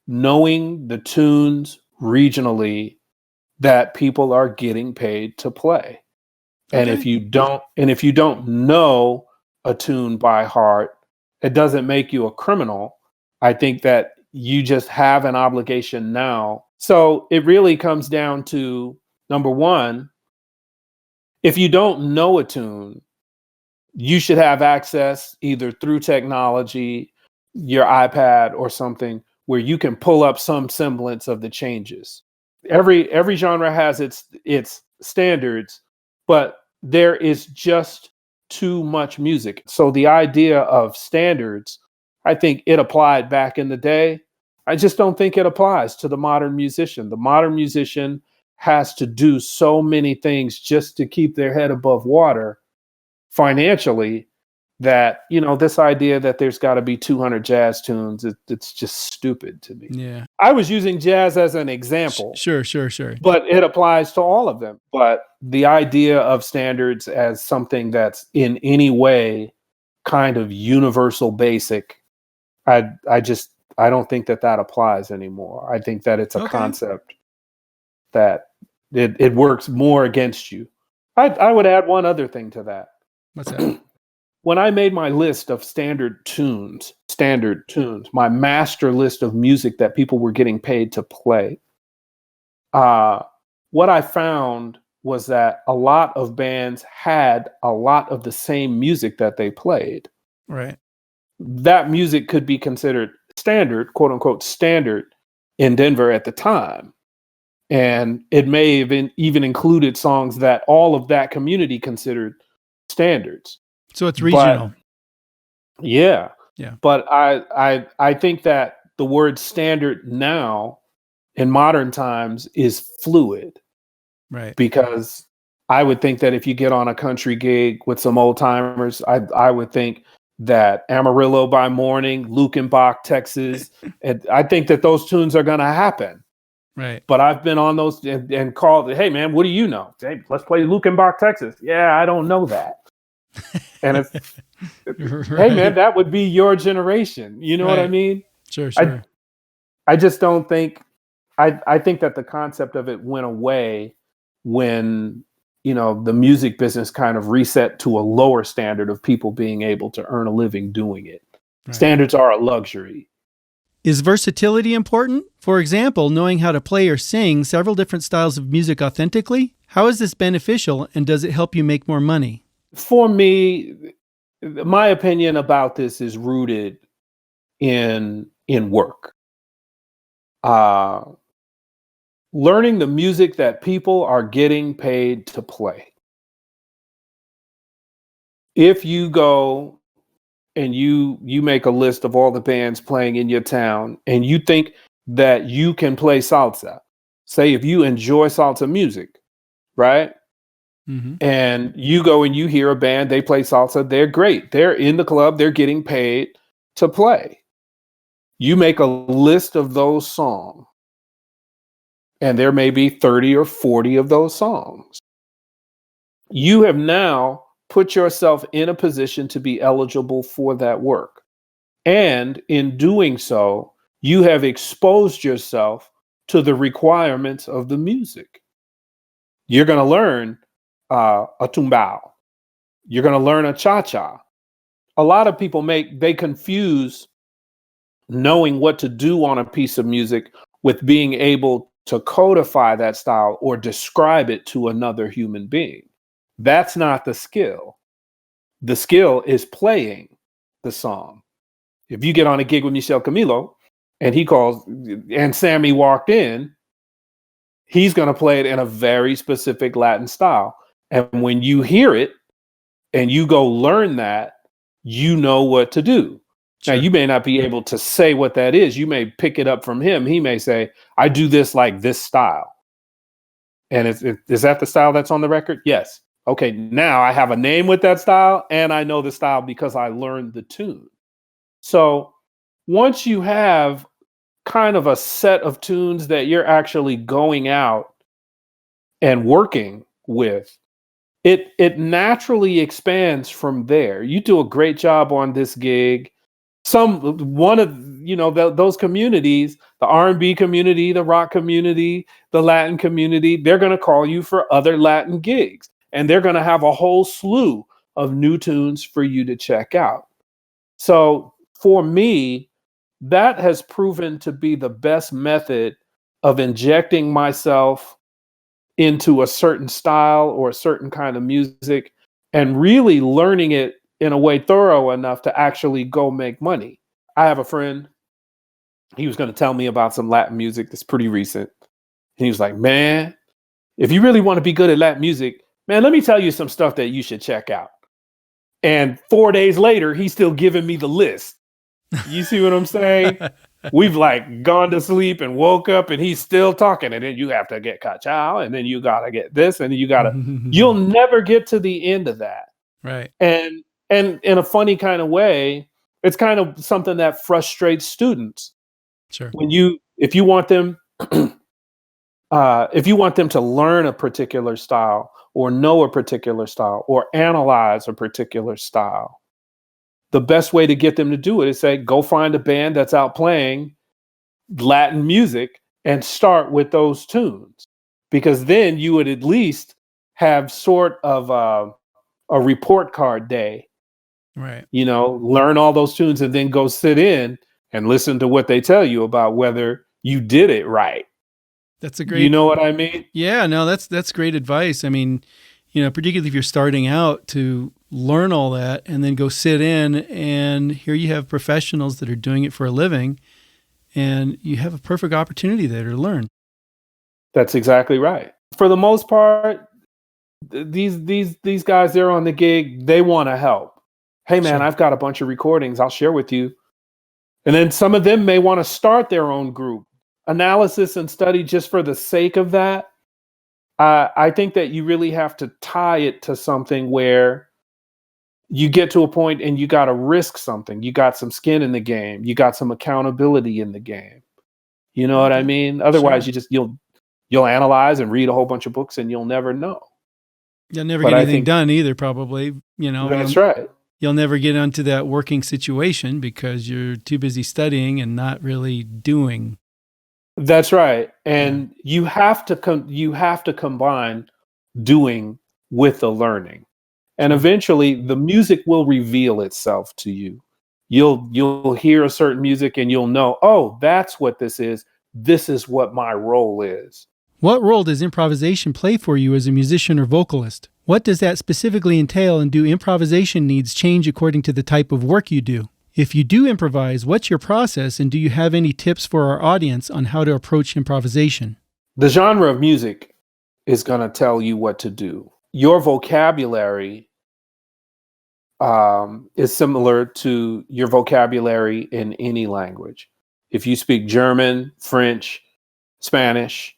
knowing the tunes regionally that people are getting paid to play. And if you don't know a tune by heart, it doesn't make you a criminal. I think that you just have an obligation now. So it really comes down to, number one, if you don't know a tune, you should have access either through technology, your iPad or something, where you can pull up some semblance of the changes. Every genre has its standards, but there is just too much music. So the idea of standards, I think it applied back in the day. I just don't think it applies to the modern musician. The modern musician has to do so many things just to keep their head above water financially, that, you know, this idea that there's got to be 200 jazz tunes, it's just stupid to me. Yeah. I was using jazz as an example, Sure. but it applies to all of them. But the idea of standards as something that's in any way kind of universal basic, I don't think that applies anymore. I think that it's a concept that it works more against you. I would add one other thing to that. What's that? When I made my list of standard tunes, my master list of music that people were getting paid to play, what I found was that a lot of bands had a lot of the same music that they played. Right. That music could be considered standard, quote unquote, standard in Denver at the time. And it may have even included songs that all of that community considered standards. So it's regional. Yeah. But I think that the word standard now in modern times is fluid. Right. Because I would think that if you get on a country gig with some old timers, I would think that Amarillo by Morning, Lukenbach, Texas, and I think that those tunes are going to happen. Right. But I've been on those and called, hey man, what do you know? Hey, let's play Lukenbach, Texas. Yeah, I don't know that. And it's, hey man, that would be your generation. You know what I mean? Sure. I just don't think, I think that the concept of it went away when, you know, the music business kind of reset to a lower standard of people being able to earn a living doing it. Right. Standards are a luxury. Is versatility important? For example, knowing how to play or sing several different styles of music authentically? How is this beneficial, and does it help you make more money? For me, my opinion about this is rooted in work. Learning the music that people are getting paid to play. If you go and you make a list of all the bands playing in your town and you think that you can play salsa, say if you enjoy salsa music, right? Mm-hmm. And you go and you hear a band, they play salsa, they're great. They're in the club, they're getting paid to play. You make a list of those songs, and there may be 30 or 40 of those songs. You have now put yourself in a position to be eligible for that work. And in doing so, you have exposed yourself to the requirements of the music. You're going to learn a tumbao. You're going to learn a cha-cha. A lot of people they confuse knowing what to do on a piece of music with being able to codify that style or describe it to another human being. That's not the skill. The skill is playing the song. If you get on a gig with Michel Camilo and he calls and Sammy walked in, he's going to play it in a very specific Latin style. And when you hear it and you go learn that, you know what to do. Sure. Now, you may not be able to say what that is. You may pick it up from him. He may say, I do this like this style. And is that the style that's on the record? Yes. Okay, now I have a name with that style and I know the style because I learned the tune. So once you have kind of a set of tunes that you're actually going out and working with, it naturally expands from there. You do a great job on this gig. One of those communities, the R&B community, the rock community, the Latin community, they're going to call you for other Latin gigs, and they're going to have a whole slew of new tunes for you to check out. So for me, that has proven to be the best method of injecting myself into a certain style or a certain kind of music and really learning it in a way thorough enough to actually go make money. I have a friend, he was going to tell me about some Latin music that's pretty recent. And he was like, man, if you really want to be good at Latin music, man, let me tell you some stuff that you should check out. And 4 days later, he's still giving me the list. You see what I'm saying? We've like gone to sleep and woke up and he's still talking. And then you have to get cachao, and then you got to get this, and then you'll never get to the end of that. Right. And in a funny kind of way, it's kind of something that frustrates students. Sure. If you want them to learn a particular style or know a particular style or analyze a particular style, the best way to get them to do it is say, go find a band that's out playing Latin music and start with those tunes, because then you would at least have sort of a report card day. Right. Learn all those tunes and then go sit in and listen to what they tell you about whether you did it right. That's a great. You know what I mean? Yeah, no, that's great advice. I mean, particularly if you're starting out, to learn all that and then go sit in, and here you have professionals that are doing it for a living, and you have a perfect opportunity there to learn. That's exactly right. For the most part, these guys, they're on the gig, they want to help. Hey man, Sure. I've got a bunch of recordings I'll share with you. And then some of them may want to start their own group. Analysis and study just for the sake of that. I think that you really have to tie it to something where you get to a point and you got to risk something. You got some skin in the game. You got some accountability in the game. You know what I mean? Otherwise, Sure. you'll analyze and read a whole bunch of books and you'll never know. You'll never get anything done either, probably. That's right. You'll never get onto that working situation because you're too busy studying and not really doing. That's right. And you have to combine doing with the learning. And eventually the music will reveal itself to you. You'll hear a certain music and you'll know, oh, that's what this is. This is what my role is. What role does improvisation play for you as a musician or vocalist? What does that specifically entail, and do improvisation needs change according to the type of work you do? If you do improvise, what's your process, and do you have any tips for our audience on how to approach improvisation? The genre of music is going to tell you what to do. Your vocabulary is similar to your vocabulary in any language. If you speak German, French, Spanish,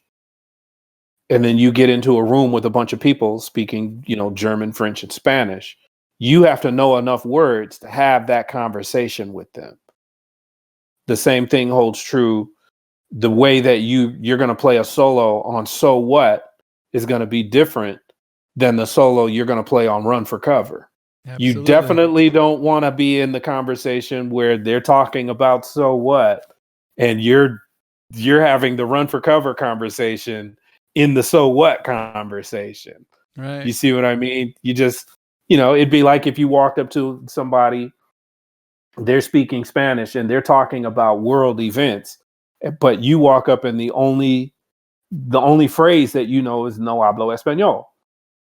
and then you get into a room with a bunch of people speaking, German, French, and Spanish, you have to know enough words to have that conversation with them. The same thing holds true. The way that you're going to play a solo on So What is going to be different than the solo you're going to play on Run for Cover. Absolutely. You definitely don't want to be in the conversation where they're talking about So What and you're having the Run for Cover conversation in the So What conversation. Right. You see what I mean? You just, it'd be like if you walked up to somebody, they're speaking Spanish and they're talking about world events, but you walk up and the only phrase that you know is no hablo español.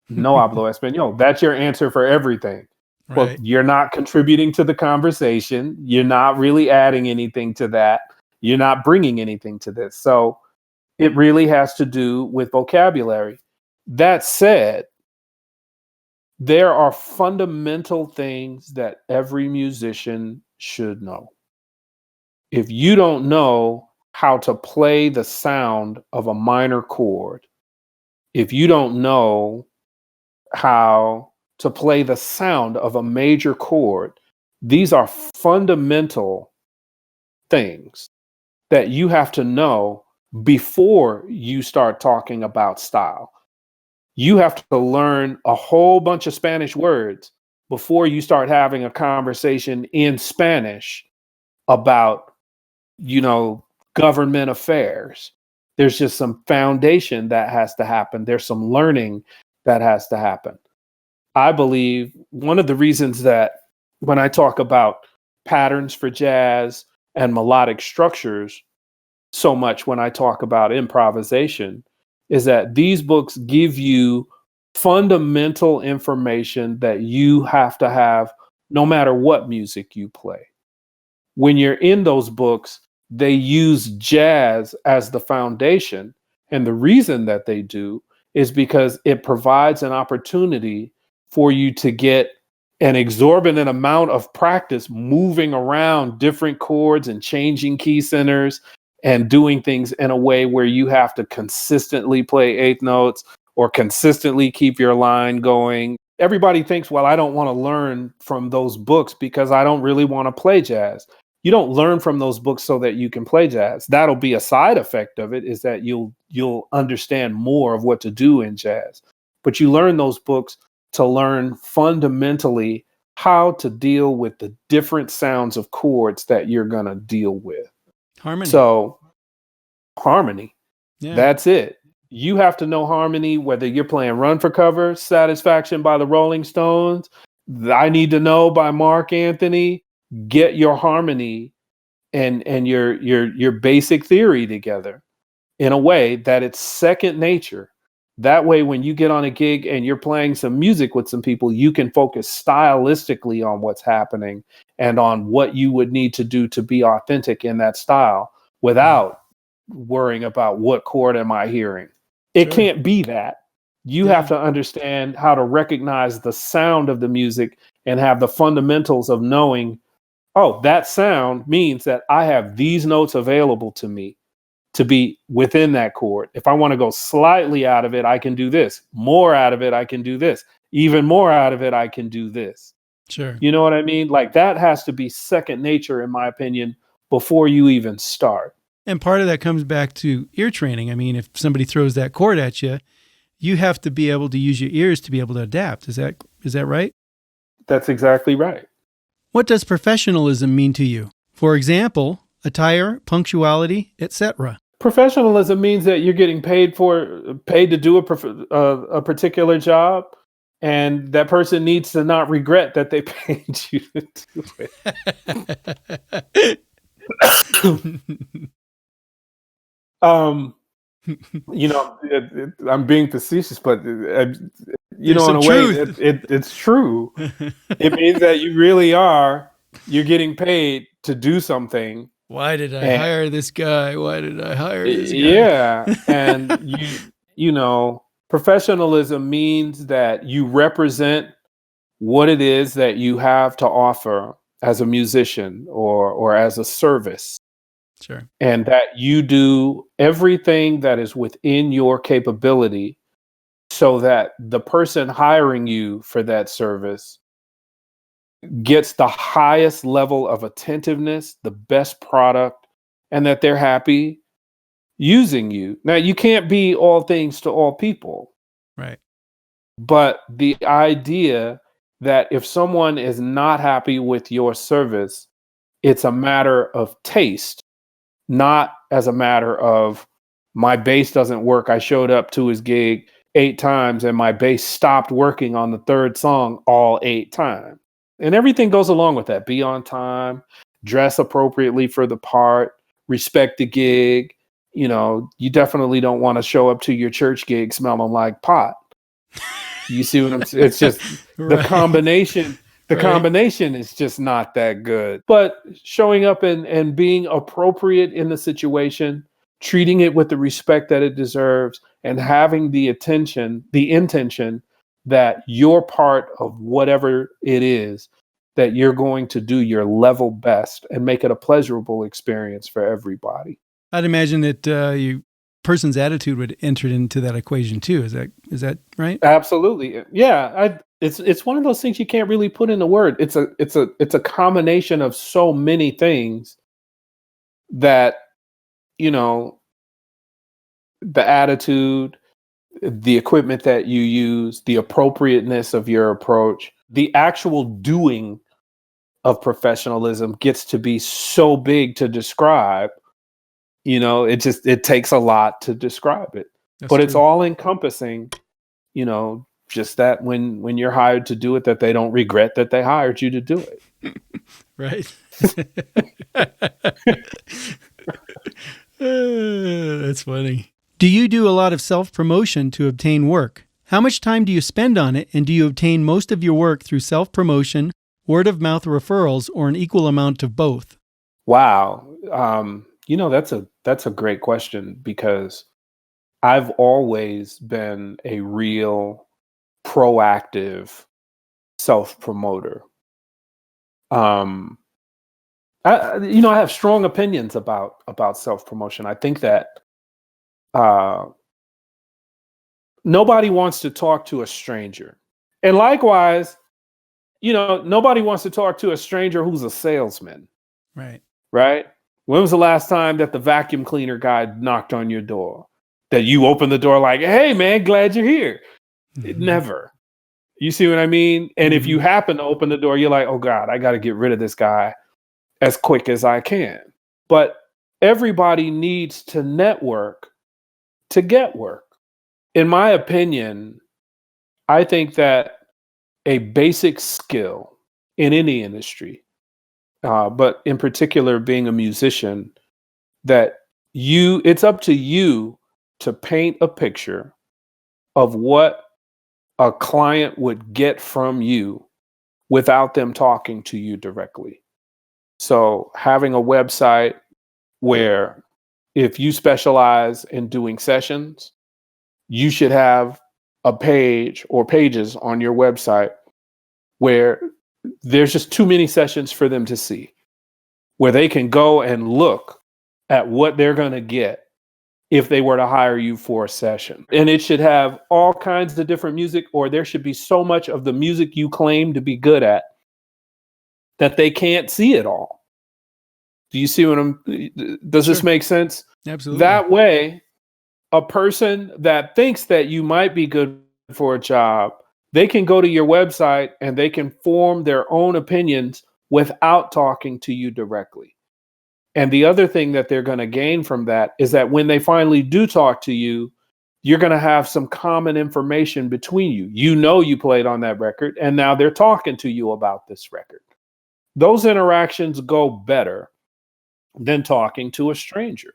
No hablo español. That's your answer for everything. Right. Well, you're not contributing to the conversation. You're not really adding anything to that. You're not bringing anything to this. So it really has to do with vocabulary. That said, there are fundamental things that every musician should know. If you don't know how to play the sound of a minor chord, if you don't know how to play the sound of a major chord, these are fundamental things that you have to know before you start talking about style. You have to learn a whole bunch of Spanish words before you start having a conversation in Spanish about, government affairs. There's just some foundation that has to happen. There's some learning that has to happen. I believe one of the reasons that when I talk about patterns for jazz and melodic structures so much when I talk about improvisation is that these books give you fundamental information that you have to have no matter what music you play. When you're in those books, they use jazz as the foundation. And the reason that they do is because it provides an opportunity for you to get an exorbitant amount of practice moving around different chords and changing key centers and doing things in a way where you have to consistently play eighth notes or consistently keep your line going. Everybody thinks, well, I don't want to learn from those books because I don't really want to play jazz. You don't learn from those books so that you can play jazz. That'll be a side effect of it, is that you'll understand more of what to do in jazz. But you learn those books to learn fundamentally how to deal with the different sounds of chords that you're going to deal with. Harmony. So harmony, Yeah. that's it. You have to know harmony, whether you're playing Run for Cover, Satisfaction by the Rolling Stones, I Need to Know by Mark Anthony. Get your harmony and your basic theory together in a way that it's second nature. That way, when you get on a gig and you're playing some music with some people, you can focus stylistically on what's happening and on what you would need to do to be authentic in that style without worrying about what chord am I hearing. It can't be that. You have to understand how to recognize the sound of the music and have the fundamentals of knowing, oh, that sound means that I have these notes available to me to be within that chord. If I want to go slightly out of it, I can do this. More out of it, I can do this. Even more out of it, I can do this. Sure. You know what I mean? Like, that has to be second nature, in my opinion, before you even start. And part of that comes back to ear training. I mean, if somebody throws that chord at you, you have to be able to use your ears to be able to adapt. Is that right? That's exactly right. What does professionalism mean to you? For example, attire, punctuality, etc. Professionalism means that you're getting paid to do a particular job, and that person needs to not regret that they paid you to do it. I'm being facetious, but in a way, it's true. It means that you're getting paid to do something. Why did I hire this guy? Why did I hire this guy? Yeah. And professionalism means that you represent what it is that you have to offer as a musician or as a service. Sure. And that you do everything that is within your capability so that the person hiring you for that service gets the highest level of attentiveness, the best product, and that they're happy using you. Now, you can't be all things to all people. Right. But the idea that if someone is not happy with your service, it's a matter of taste, not as a matter of my bass doesn't work. I showed up to his gig 8 times and my bass stopped working on the 3rd song all 8 times. And everything goes along with that. Be on time, dress appropriately for the part, respect the gig. You definitely don't want to show up to your church gig smelling like pot. You see what I'm saying? It's just the combination. The combination is just not that good. But showing up and being appropriate in the situation, treating it with the respect that it deserves, and having the intention that you're part of whatever it is, that you're going to do your level best and make it a pleasurable experience for everybody. I'd imagine that your person's attitude would enter into that equation too. Is that right? Absolutely. Yeah. It's one of those things you can't really put in a word. It's a combination of so many things that, the attitude, the equipment that you use, the appropriateness of your approach, the actual doing of professionalism gets to be so big to describe. It takes a lot to describe it. That's but true. It's all encompassing, just that when you're hired to do it, that they don't regret that they hired you to do it. Right. That's funny. Do you do a lot of self-promotion to obtain work? How much time do you spend on it, and do you obtain most of your work through self-promotion, word of mouth referrals, or an equal amount of both? Wow. That's a great question, because I've always been a real proactive self promoter. Um, I have strong opinions about self promotion. I think that uh, nobody wants to talk to a stranger, and likewise, nobody wants to talk to a stranger who's a salesman, Right. right? When was the last time that the vacuum cleaner guy knocked on your door? That you opened the door like, "Hey, man, glad you're here." Never. You see what I mean? And if you happen to open the door, you're like, "Oh God, I got to get rid of this guy as quick as I can." But everybody needs to network to get work. In my opinion, I think that a basic skill in any industry, but in particular being a musician, that it's up to you to paint a picture of what a client would get from you without them talking to you directly. So having a website where, if you specialize in doing sessions, you should have a page or pages on your website where there's just too many sessions for them to see, where they can go and look at what they're going to get if they were to hire you for a session. And it should have all kinds of different music, or there should be so much of the music you claim to be good at that they can't see it all. Do you see does this make sense? Absolutely. That way, a person that thinks that you might be good for a job, they can go to your website and they can form their own opinions without talking to you directly. And the other thing that they're going to gain from that is that when they finally do talk to you, you're going to have some common information between you. You played on that record, and now they're talking to you about this record. Those interactions go better than talking to a stranger.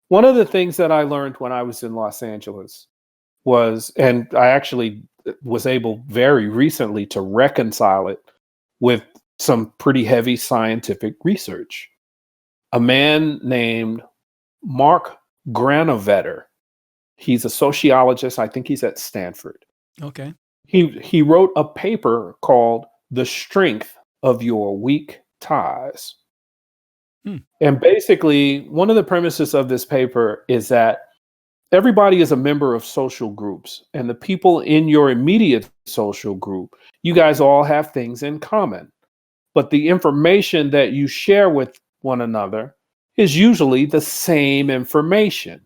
One of the things that I learned when I was in Los Angeles was, and I actually was able very recently to reconcile it with some pretty heavy scientific research. A man named Mark Granovetter. He's a sociologist. I think he's at Stanford. Okay. He wrote a paper called "The Strength of Your Weak Ties." And basically, one of the premises of this paper is that everybody is a member of social groups, and the people in your immediate social group, you guys all have things in common. But the information that you share with one another is usually the same information.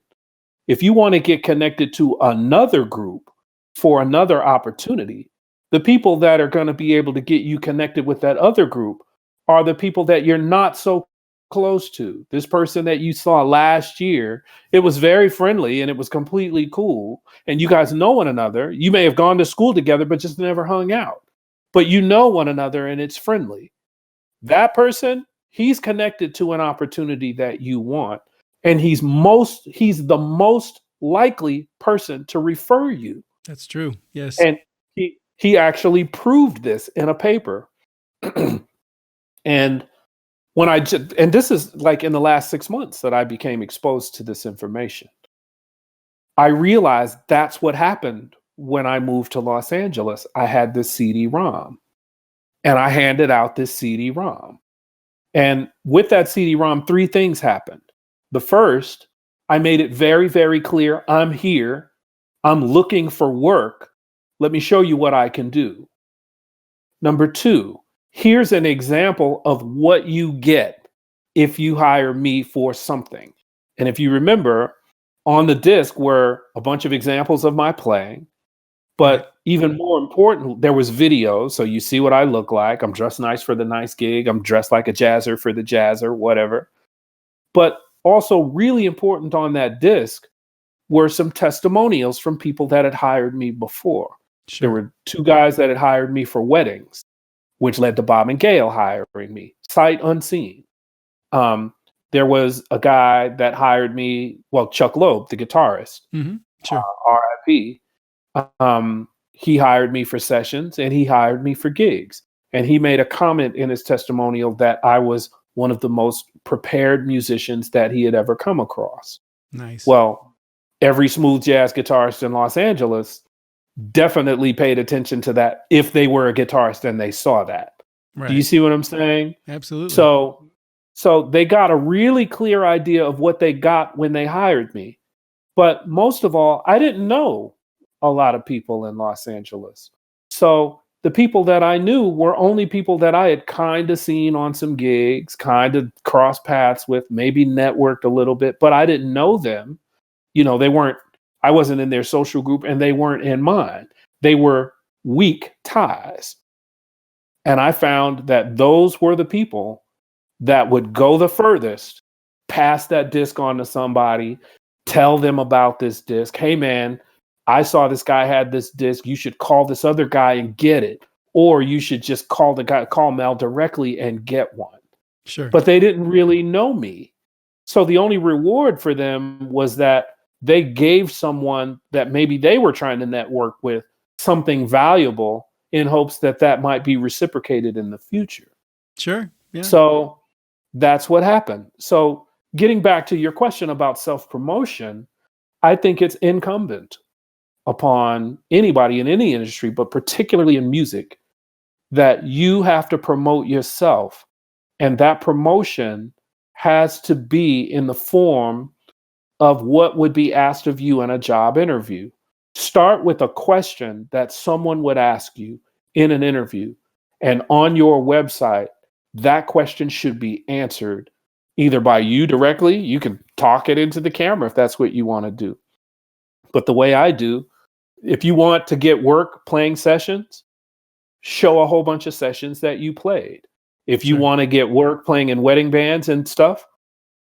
If you want to get connected to another group for another opportunity, the people that are going to be able to get you connected with that other group are the people that you're not so close to. This person that you saw last year, it was very friendly and it was completely cool. And you guys know one another. You may have gone to school together, but just never hung out. But you know one another and it's friendly. That person, he's connected to an opportunity that you want. And he's the most likely person to refer you. That's true. Yes. And he actually proved this in a paper. And and this is like in the last 6 months that I became exposed to this information. I realized that's what happened when I moved to Los Angeles. I had this CD-ROM and I handed out this CD-ROM. And with that CD-ROM, 3 things happened. The first, I made it very, very clear, I'm here. I'm looking for work. Let me show you what I can do. Number 2, here's an example of what you get if you hire me for something. And if you remember, on the disc were a bunch of examples of my playing. But even more important, there was video. So you see what I look like. I'm dressed nice for the nice gig. I'm dressed like a jazzer for the jazzer, whatever. But also really important on that disc were some testimonials from people that had hired me before. Sure. There were 2 guys that had hired me for weddings, which led to Bob and Gail hiring me, sight unseen. There was a guy that hired me, Chuck Loeb, the guitarist, Sure. RIP. He hired me for sessions and he hired me for gigs. And he made a comment in his testimonial that I was one of the most prepared musicians that he had ever come across. Nice. Well, every smooth jazz guitarist in Los Angeles definitely paid attention to that if they were a guitarist and they saw that. Right. Do you see what I'm saying? Absolutely. So they got a really clear idea of what they got when they hired me. But most of all, I didn't know a lot of people in Los Angeles. So the people that I knew were only people that I had kind of seen on some gigs, kind of crossed paths with, maybe networked a little bit, but I didn't know them. I wasn't in their social group and they weren't in mine. They were weak ties. And I found that those were the people that would go the furthest, pass that disc on to somebody, tell them about this disc. Hey, man, I saw this guy had this disc. You should call this other guy and get it. Or you should just call Mel directly and get one. Sure. But they didn't really know me. So the only reward for them was that they gave someone that maybe they were trying to network with something valuable in hopes that that might be reciprocated in the future. Sure. Yeah. So that's what happened. So getting back to your question about self-promotion, I think it's incumbent upon anybody in any industry, but particularly in music, that you have to promote yourself. And that promotion has to be in the form of what would be asked of you in a job interview. Start with a question that someone would ask you in an interview. And on your website, that question should be answered either by you directly. You can talk it into the camera if that's what you want to do. But the way I do, if you want to get work playing sessions, show a whole bunch of sessions that you played. If you want to get work playing in wedding bands and stuff,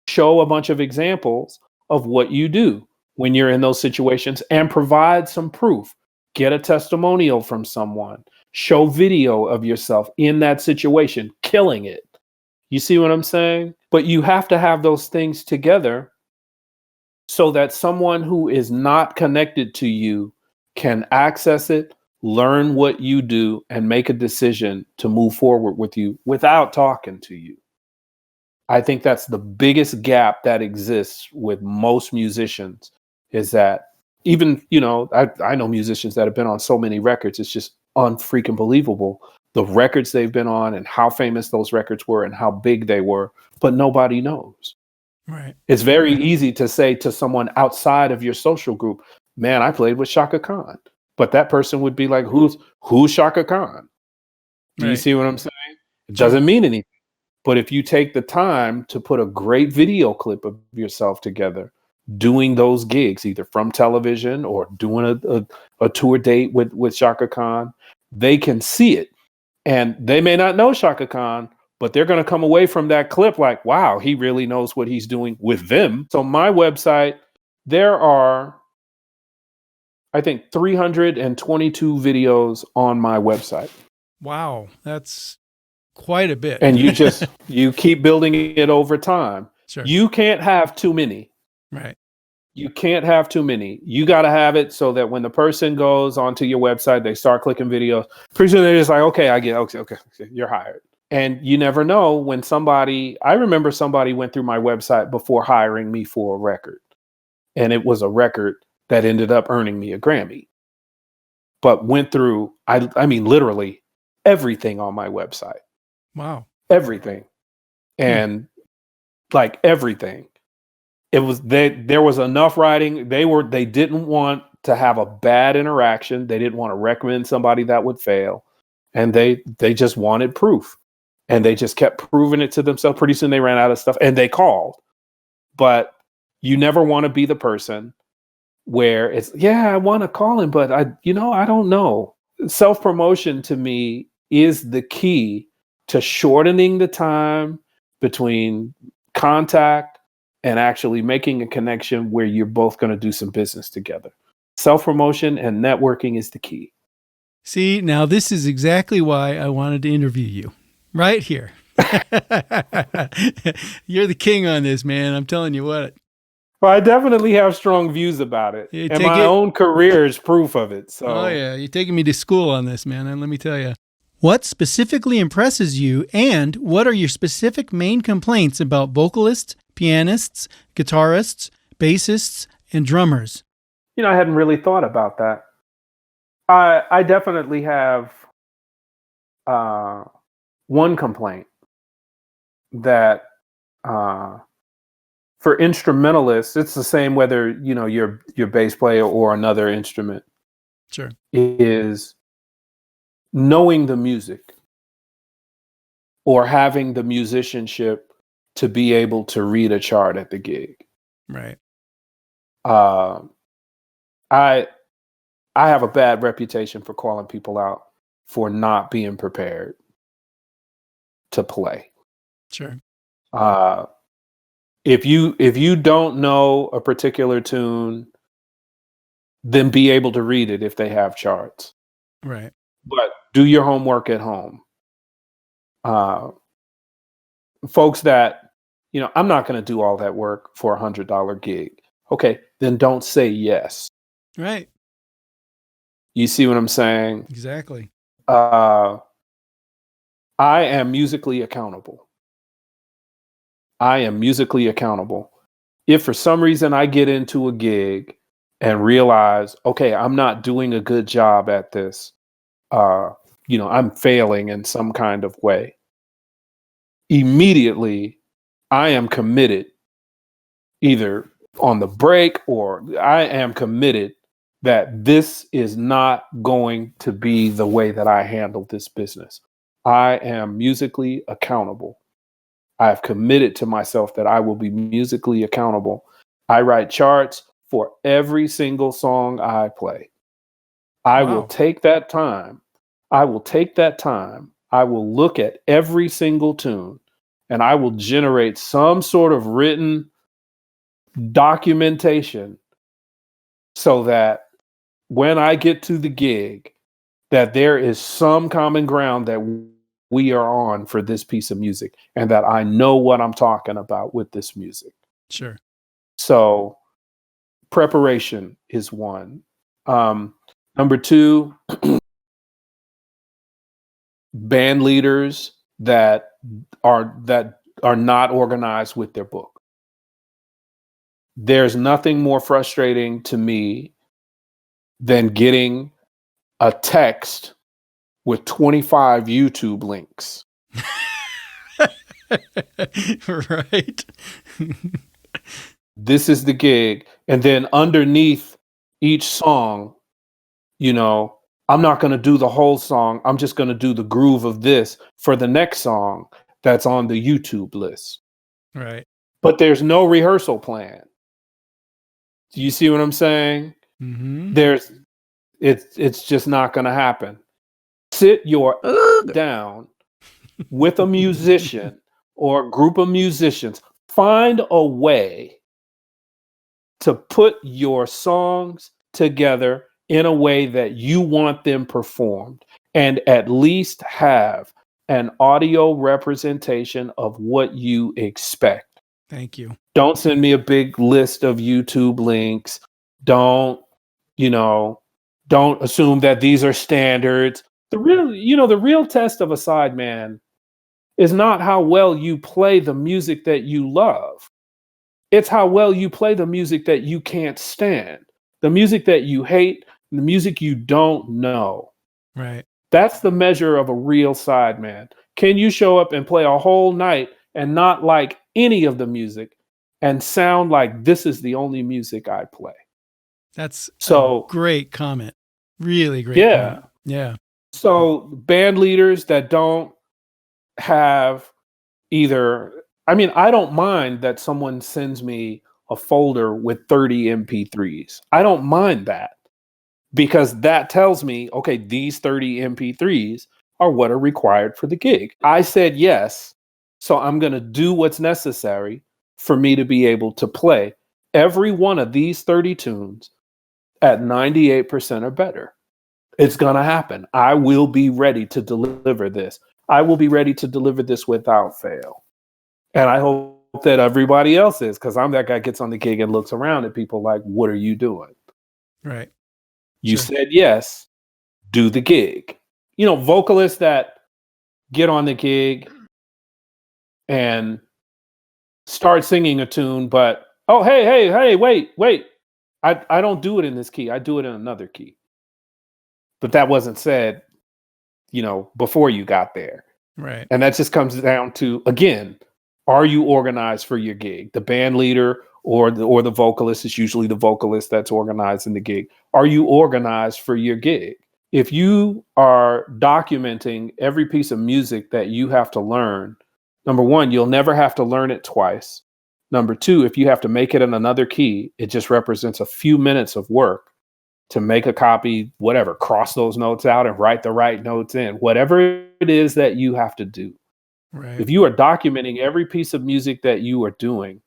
show a bunch of examples of what you do when you're in those situations and provide some proof. Get a testimonial from someone. Show video of yourself in that situation, killing it. You see what I'm saying? But you have to have those things together so that someone who is not connected to you can access it, learn what you do, and make a decision to move forward with you without talking to you. I think that's the biggest gap that exists with most musicians, is that even, I know musicians that have been on so many records. It's just unfreaking believable. The records they've been on and how famous those records were and how big they were, but nobody knows. Right. It's very easy to say to someone outside of your social group, man, I played with Shaka Khan. But that person would be like, who's Shaka Khan? Do you see what I'm saying? It doesn't mean anything. But if you take the time to put a great video clip of yourself together, doing those gigs, either from television or doing a tour date with Shaka Khan, they can see it. And they may not know Shaka Khan, but they're going to come away from that clip like, wow, he really knows what he's doing with them. So my website, there are, I think, 322 videos on my website. Wow, that's quite a bit. And you keep building it over time. Sure. You can't have too many. Right. You can't have too many. You got to have it so that when the person goes onto your website, they start clicking videos. Pretty soon they're just like, okay, I get it. Okay, you're hired. And you never know when I remember somebody went through my website before hiring me for a record. And it was a record that ended up earning me a Grammy. But went through, I mean, literally everything on my website. Wow. Everything. And like everything. It was there was enough writing. They didn't want to have a bad interaction. They didn't want to recommend somebody that would fail. And they just wanted proof. And they just kept proving it to themselves. Pretty soon they ran out of stuff and they called. But you never want to be the person where it's, I want to call him, but I don't know. Self-promotion to me is the key to shortening the time between contact and actually making a connection where you're both going to do some business together. Self-promotion and networking is the key. See, now this is exactly why I wanted to interview you. Right here. You're the king on this, man. I'm telling you what. Well, I definitely have strong views about it. And my own career is proof of it. So. Oh, yeah. You're taking me to school on this, man. And let me tell you. What specifically impresses you, and what are your specific main complaints about vocalists, pianists, guitarists, bassists, and drummers? I hadn't really thought about that. I definitely have one complaint that for instrumentalists, it's the same whether you're bass player or another instrument. Sure. Is knowing the music or having the musicianship to be able to read a chart at the gig. Right. I have a bad reputation for calling people out for not being prepared to play. Sure. If you don't know a particular tune, then be able to read it if they have charts. Right. But do your homework at home. Folks that, I'm not going to do all that work for $100 gig. Okay, then don't say yes. Right. You see what I'm saying? Exactly. I am musically accountable. If for some reason I get into a gig and realize, okay, I'm not doing a good job at this, I'm failing in some kind of way, immediately I am committed, either on the break or I am committed that this is not going to be the way that I handle this business. I am musically accountable. I have committed to myself that I will be musically accountable. I write charts for every single song I play. I will take that time. I will look at every single tune, and I will generate some sort of written documentation so that when I get to the gig, that there is some common ground that we are on for this piece of music, and that I know what I'm talking about with this music. Sure. So preparation is one. Number two, band leaders that are not organized with their book. There's nothing more frustrating to me than getting a text with 25 YouTube links. Right. This is the gig. And then underneath each song, I'm not going to do the whole song. I'm just going to do the groove of this for the next song that's on the YouTube list. Right. But there's no rehearsal plan. Do you see what I'm saying? Mm-hmm. It's just not going to happen. Sit your down with a musician or a group of musicians. Find a way to put your songs together in a way that you want them performed, and at least have an audio representation of what you expect. Thank you. Don't send me a big list of YouTube links. Don't assume that these are standards. The real test of a sideman is not how well you play the music that you love. It's how well you play the music that you can't stand, the music that you hate, the music you don't know. Right. That's the measure of a real sideman. Can you show up and play a whole night and not like any of the music and sound like this is the only music I play? That's a great comment. Really great comment. Yeah. So band leaders that don't have I don't mind that someone sends me a folder with 30 MP3s. I don't mind that, because that tells me, okay, these 30 MP3s are what are required for the gig. I said yes, so I'm going to do what's necessary for me to be able to play every one of these 30 tunes at 98% or better. It's going to happen. I will be ready to deliver this. I will be ready to deliver this without fail. And I hope that everybody else is, because I'm that guy gets on the gig and looks around at people like, what are you doing? Right. You said yes, do the gig. vocalists that get on the gig and start singing a tune, but hey, wait. I don't do it in this key. I do it in another key. But that wasn't said, before you got there. Right. And that just comes down to, again, are you organized for your gig? The band leader or the vocalist, is usually the vocalist that's organizing the gig. Are you organized for your gig? If you are documenting every piece of music that you have to learn, number one, you'll never have to learn it twice. Number two, if you have to make it in another key, it just represents a few minutes of work to make a copy, whatever, cross those notes out and write the right notes in, whatever it is that you have to do. Right. If you are documenting every piece of music that you are doing,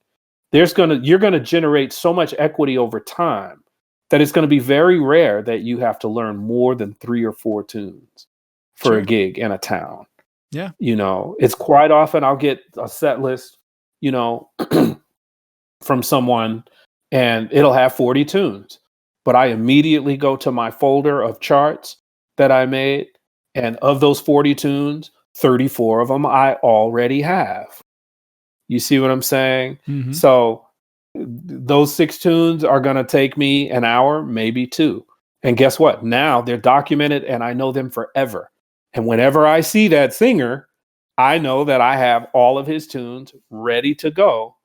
you're going to generate so much equity over time that it's going to be very rare that you have to learn more than 3 or 4 tunes for a gig in a town. Yeah. It's quite often I'll get a set list, from someone, and it'll have 40 tunes. But I immediately go to my folder of charts that I made, and of those 40 tunes, 34 of them I already have. You see what I'm saying? Mm-hmm. So those 6 tunes are going to take me an hour, maybe 2. And guess what? Now they're documented and I know them forever. And whenever I see that singer, I know that I have all of his tunes ready to go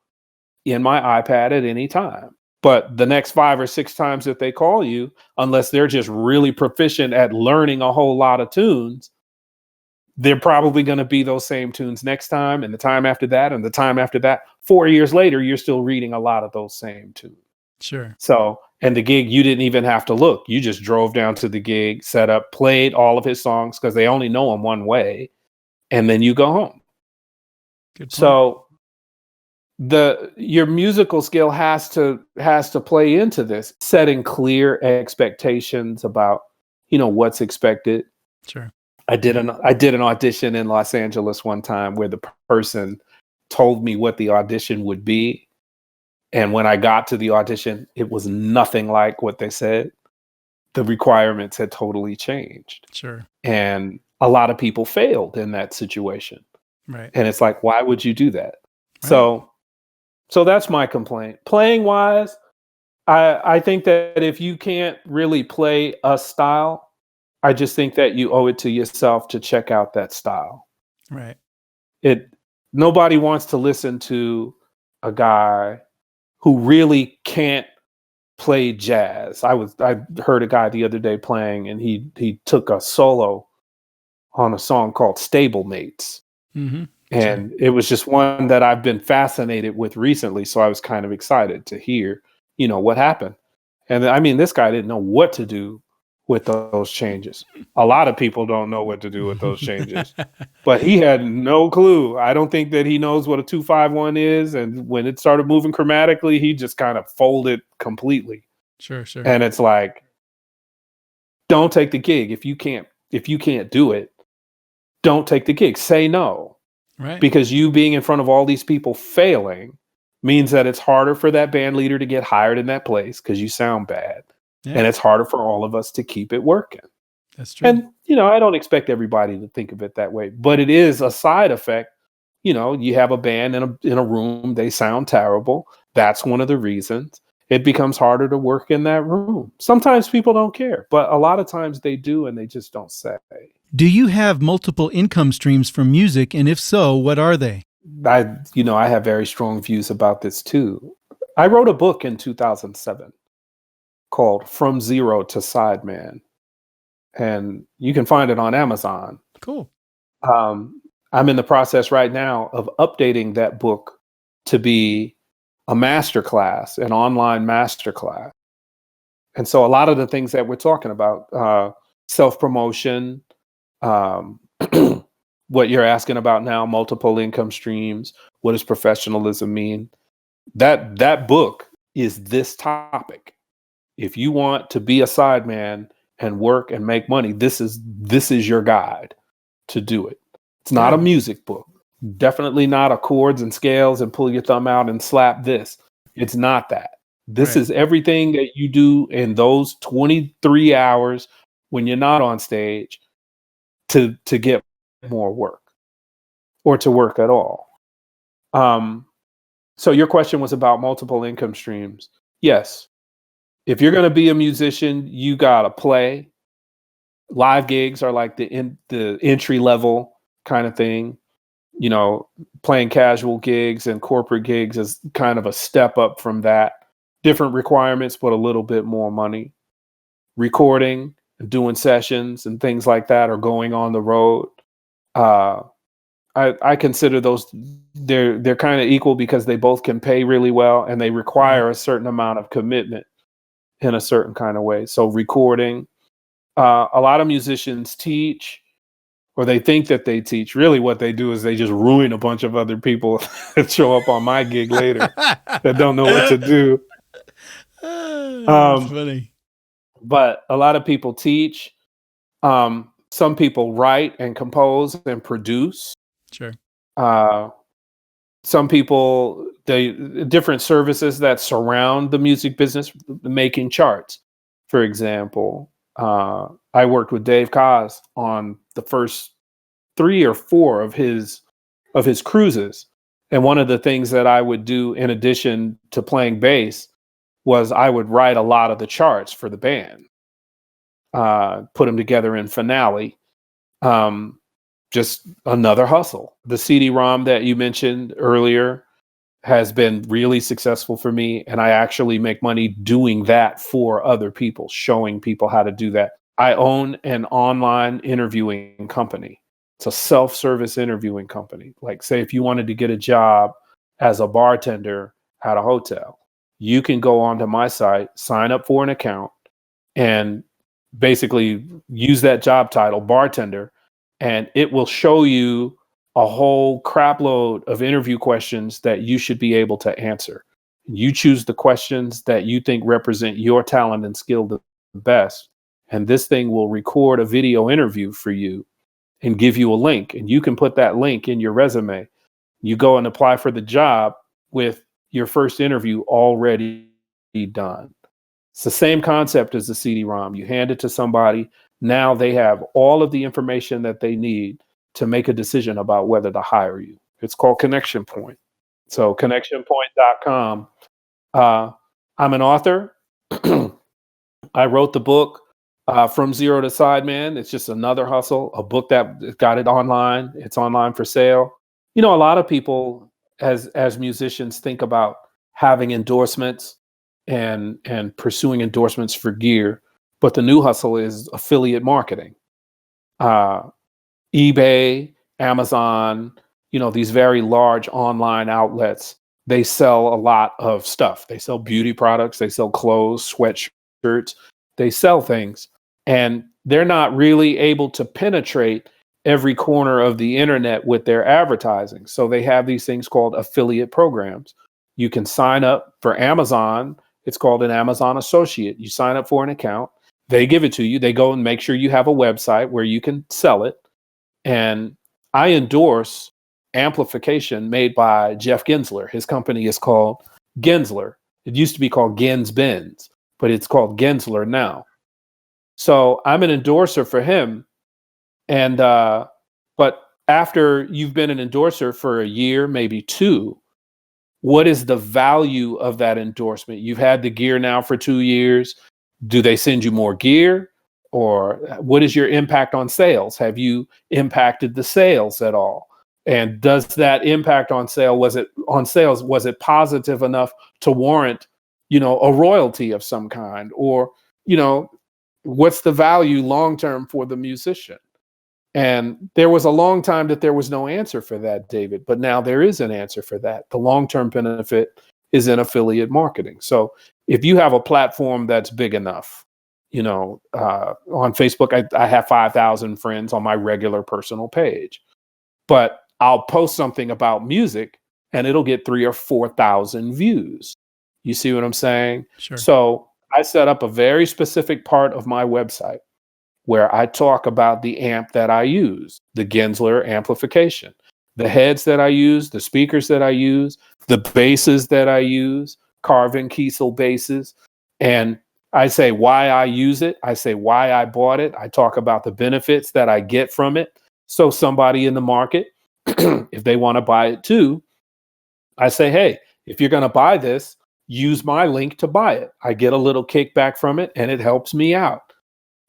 in my iPad at any time. But the next 5 or 6 times that they call you, unless they're just really proficient at learning a whole lot of tunes, they're probably going to be those same tunes next time, and the time after that, and the time after that. 4 years later, you're still reading a lot of those same tunes. Sure. So, and the gig, you didn't even have to look. You just drove down to the gig, set up, played all of his songs because they only know them one way, and then you go home. Good point. So your musical skill has to play into this, setting clear expectations about, what's expected. Sure. I did an audition in Los Angeles one time where the person told me what the audition would be. And when I got to the audition, it was nothing like what they said. The requirements had totally changed. Sure. And a lot of people failed in that situation. Right. And it's like, why would you do that? Right. So that's my complaint. Playing wise, I think that if you can't really play a style, I just think that you owe it to yourself to check out that style. Right. Nobody wants to listen to a guy who really can't play jazz. I heard a guy the other day playing, and he took a solo on a song called Stablemates. Mm-hmm. And it was just one that I've been fascinated with recently. So I was kind of excited to hear, what happened. And I mean, this guy didn't know what to do with those changes. A lot of people don't know what to do with those changes, but he had no clue. I don't think that he knows what a 2-5-1 is. And when it started moving chromatically, he just kind of folded completely. Sure. And it's like, don't take the gig. If you can't do it, don't take the gig. Say no. Right. Because you being in front of all these people failing means that it's harder for that band leader to get hired in that place because you sound bad. Yeah. And it's harder for all of us to keep it working. That's true. And, I don't expect everybody to think of it that way, but it is a side effect. You have a band in a room, they sound terrible. That's one of the reasons it becomes harder to work in that room. Sometimes people don't care, but a lot of times they do, and they just don't say. Do you have multiple income streams from music? And if so, what are they? I have very strong views about this too. I wrote a book in 2007 called From Zero to Sideman, and you can find it on Amazon. Cool. I'm in the process right now of updating that book to be a masterclass, an online masterclass. And so a lot of the things that we're talking about, self-promotion, what you're asking about now, multiple income streams, what does professionalism mean? That book is this topic. If you want to be a sideman and work and make money, this is your guide to do it. It's not a music book. Definitely not a chords and scales and pull your thumb out and slap this. It's not that. This is everything that you do in those 23 hours when you're not on stage to get more work or to work at all. So your question was about multiple income streams. Yes. If you're going to be a musician, you got to play. Live gigs are like the entry level kind of thing. You know, playing casual gigs and corporate gigs is kind of a step up from that. Different requirements, but a little bit more money. Recording, doing sessions and things like that, or going on the road. I consider those, they're kind of equal because they both can pay really well and they require a certain amount of commitment in a certain kind of way. So recording, a lot of musicians teach, or they think that they teach. Really what they do is they just ruin a bunch of other people that show up on my gig later that don't know what to do. That's funny. But a lot of people teach. Some people write and compose and produce. Sure. Some people, different services that surround the music business, making charts, for example. I worked with Dave Koz on the first 3 or 4 of his cruises. And one of the things that I would do in addition to playing bass was I would write a lot of the charts for the band, put them together in Finale. Just another hustle. The CD-ROM that you mentioned earlier has been really successful for me. And I actually make money doing that for other people, showing people how to do that. I own an online interviewing company. It's a self-service interviewing company. Like, say, if you wanted to get a job as a bartender at a hotel, you can go onto my site, sign up for an account, and basically use that job title, bartender, and it will show you a whole crap load of interview questions that you should be able to answer. You choose the questions that you think represent your talent and skill the best. And this thing will record a video interview for you and give you a link. And you can put that link in your resume. You go and apply for the job with your first interview already done. It's the same concept as the CD-ROM. You hand it to somebody. Now they have all of the information that they need to make a decision about whether to hire you. It's called Connexion Pointe. So connexionpointe.com. I'm an author. I wrote the book, From Zero to Sideman. It's just another hustle, a book that got it online. It's online for sale. You know, a lot of people as musicians think about having endorsements and pursuing endorsements for gear. But the new hustle is affiliate marketing. eBay, Amazon, you know, these very large online outlets, they sell a lot of stuff. They sell beauty products, they sell clothes, sweatshirts, they sell things. And they're not really able to penetrate every corner of the internet with their advertising. So they have these things called affiliate programs. You can sign up for Amazon. It's called an Amazon associate. You sign up for an account. They give it to you. They go and make sure you have a website where you can sell it. And I endorse amplification made by Jeff Genzler. His company is called Genzler. It used to be called Gens Benz, but it's called Genzler now. So I'm an endorser for him. And but after you've been an endorser for a year, maybe 2, what is the value of that endorsement? You've had the gear now for 2 years. Do they send you more gear? Or what is your impact on sales? Have you impacted the sales at all? And does that impact on sales, was it positive enough to warrant, you know, a royalty of some kind? Or, you know, what's the value long-term for the musician? And there was a long time that there was no answer for that, David, but now there is an answer for that. The long-term benefit is in affiliate marketing. So if you have a platform that's big enough, you know, on Facebook, I have 5,000 friends on my regular personal page, but I'll post something about music and it'll get 3,000 or 4,000 views. You see what I'm saying? Sure. So I set up a very specific part of my website where I talk about the amp that I use, the Genzler amplification, the heads that I use, the speakers that I use, the basses that I use, Carvin Kiesel basses. And I say why I use it. I say why I bought it. I talk about the benefits that I get from it. So somebody in the market, if they want to buy it too, I say, hey, if you're going to buy this, use my link to buy it. I get a little kickback from it and it helps me out.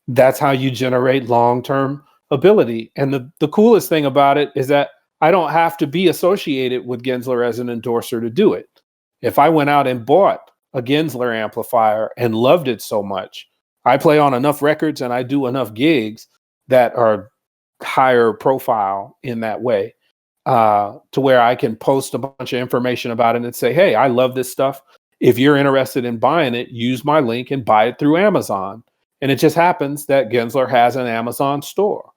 That's how you generate long-term ability. And the coolest thing about it is that I don't have to be associated with Genzler as an endorser to do it. If I went out and bought a Genzler amplifier and loved it so much, I play on enough records and I do enough gigs that are higher profile in that way, to where I can post a bunch of information about it and say, hey, I love this stuff. If you're interested in buying it, use my link and buy it through Amazon. And it just happens that Genzler has an Amazon store.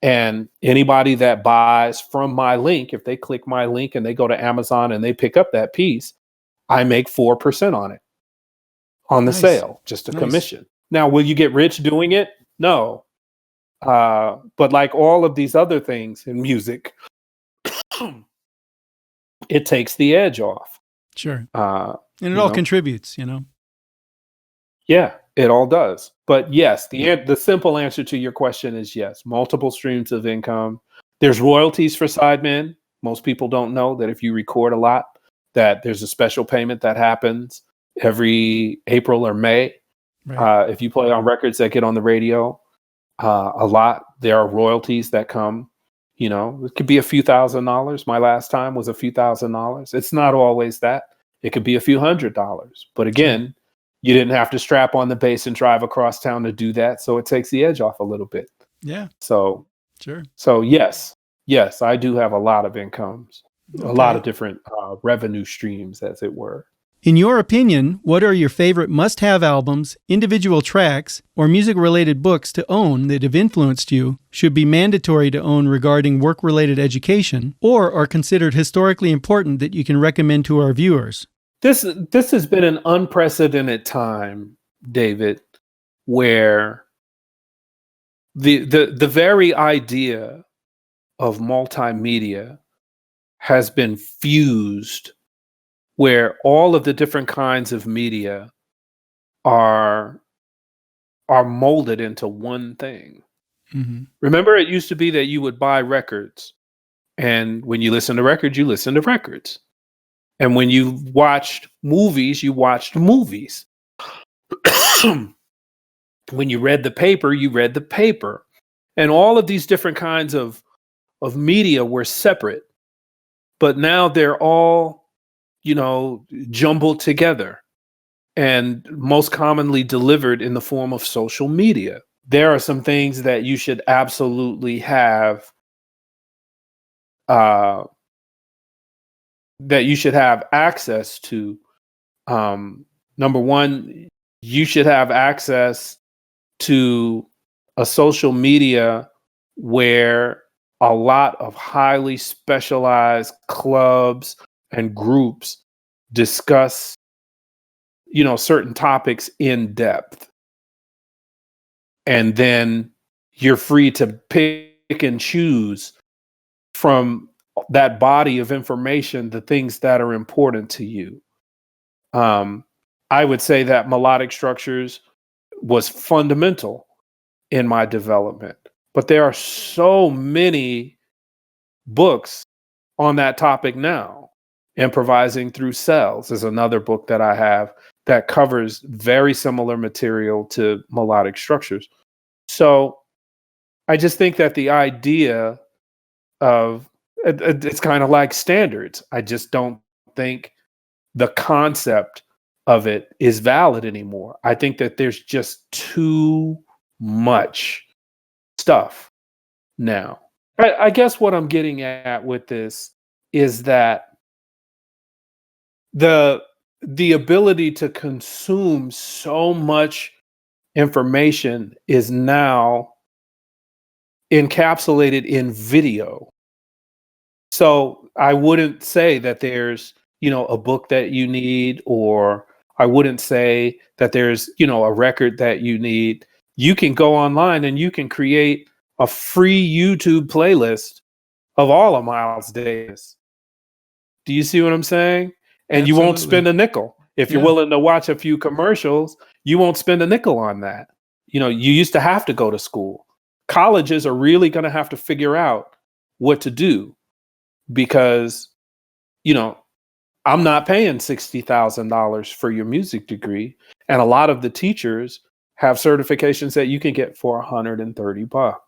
And anybody that buys from my link, if they click my link and they go to Amazon and they pick up that piece, I make 4% on it, on the sale, just a commission. Now, will you get rich doing it? No. But like all of these other things in music, it takes the edge off. Sure. And it all contributes, Yeah, it all does. But yes, the simple answer to your question is yes. Multiple streams of income. There's royalties for sidemen. Most people don't know that if you record a lot, that there's a special payment that happens every April or May. Right. If you play on records that get on the radio a lot, there are royalties that come. It could be a few $1,000s. My last time was a few $1,000s. It's not always that. It could be a few $100s. But again, you didn't have to strap on the bass and drive across town to do that. So it takes the edge off a little bit. Yeah. So, sure. So yes, I do have a lot of incomes, a lot of different revenue streams, as it were. In your opinion, what are your favorite must-have albums, individual tracks, or music-related books to own that have influenced you, should be mandatory to own regarding work-related education, or are considered historically important that you can recommend to our viewers? This has been an unprecedented time, David, where the very idea of multimedia has been fused, where all of the different kinds of media are molded into one thing. Mm-hmm. Remember, it used to be that you would buy records, and when you listen to records, you listen to records. And when you watched movies, you watched movies. When you read the paper, you read the paper. And all of these different kinds of media were separate. But now they're all, jumbled together and most commonly delivered in the form of social media. There are some things that you should absolutely have access to. Number one, you should have access to a social media where a lot of highly specialized clubs and groups discuss, certain topics in depth. And then you're free to pick and choose from that body of information the things that are important to you. I would say that melodic structures was fundamental in my development, but there are so many books on that topic now. Improvising Through Cells is another book that I have that covers very similar material to melodic structures. So I just think that the idea of it's kind of like standards. I just don't think the concept of it is valid anymore. I think that there's just too much stuff now. I guess what I'm getting at with this is that the ability to consume so much information is now encapsulated in video. So I wouldn't say that there's, a book that you need, or I wouldn't say that there's, a record that you need. You can go online and you can create a free YouTube playlist of all of Miles Davis. Do you see what I'm saying? And Absolutely. You won't spend a nickel. If you're Yeah. willing to watch a few commercials, you won't spend a nickel on that. You used to have to go to school. Colleges are really going to have to figure out what to do because, I'm not paying $60,000 for your music degree. And a lot of the teachers have certifications that you can get for $130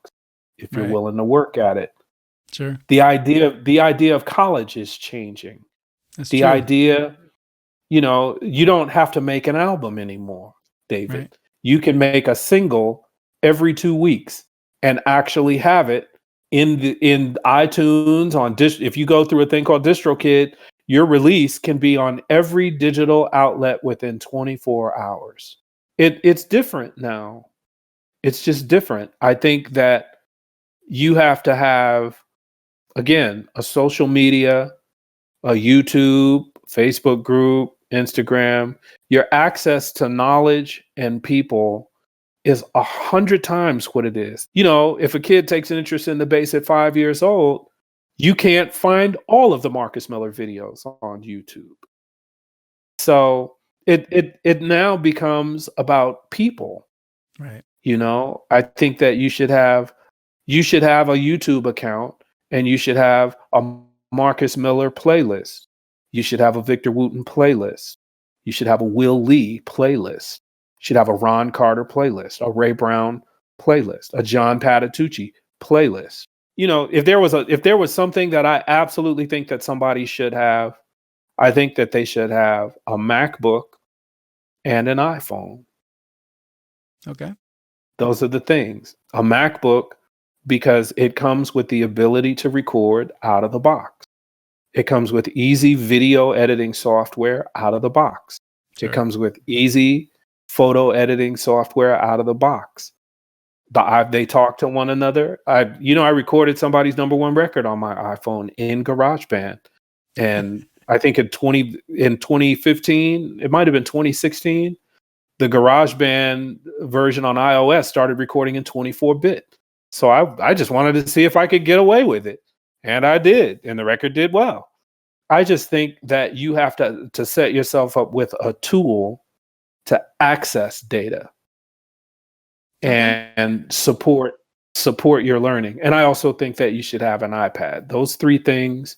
if you're Right. willing to work at it. Sure. The idea of college is changing. That's The true. idea, you don't have to make an album anymore, David. Right. You can make a single every 2 weeks and actually have it in iTunes if you go through a thing called DistroKid, your release can be on every digital outlet within 24 hours. It's different now. It's just different. I think that you have to have, again, a social media, a YouTube, Facebook group, Instagram. Your access to knowledge and people is 100 times what it is. If a kid takes an interest in the bass at 5 years old, you can't find all of the Marcus Miller videos on YouTube. So it now becomes about people. Right. I think that you should have a YouTube account and you should have a Marcus Miller playlist. You should have a Victor Wooten playlist. You should have a Will Lee playlist. You should have a Ron Carter playlist, a Ray Brown playlist, a John Patitucci playlist. If there was something that I absolutely think that somebody should have, I think that they should have a MacBook and an iPhone. Okay. Those are the things. A MacBook, because it comes with the ability to record out of the box. It comes with easy video editing software out of the box. Sure. It comes with easy photo editing software out of the box. They talk to one another. I recorded somebody's #1 record on my iPhone in GarageBand. And I think in 2015, it might have been 2016, the GarageBand version on iOS started recording in 24-bit. So I just wanted to see if I could get away with it. And I did. And the record did well. I just think that you have to set yourself up with a tool to access data and support your learning. And I also think that you should have an iPad. Those 3 things,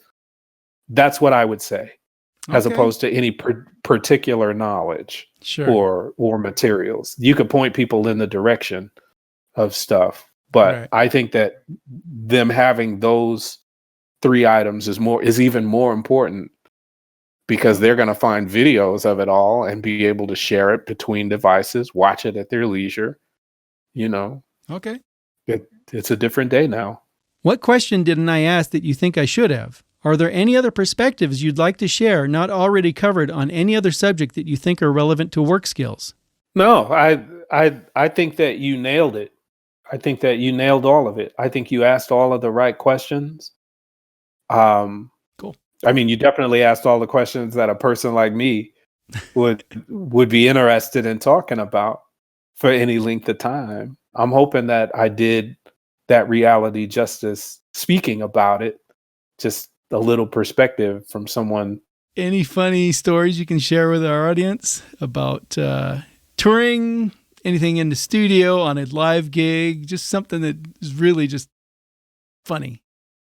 that's what I would say, as opposed to any particular knowledge. Sure. or materials. You could point people in the direction of stuff, but Right. I think that them having those 3 items is even more important because they're going to find videos of it all and be able to share it between devices, watch it at their leisure. Okay. It's a different day now. What question didn't I ask that you think I should have? Are there any other perspectives you'd like to share not already covered on any other subject that you think are relevant to work skills? No, I think that you nailed it. I think that you nailed all of it. I think you asked all of the right questions. Cool. I mean, you definitely asked all the questions that a person like me would be interested in talking about for any length of time. I'm hoping that I did that reality justice speaking about it, just a little perspective from someone. Any funny stories you can share with our audience about touring, anything in the studio, on a live gig, just something that is really just funny?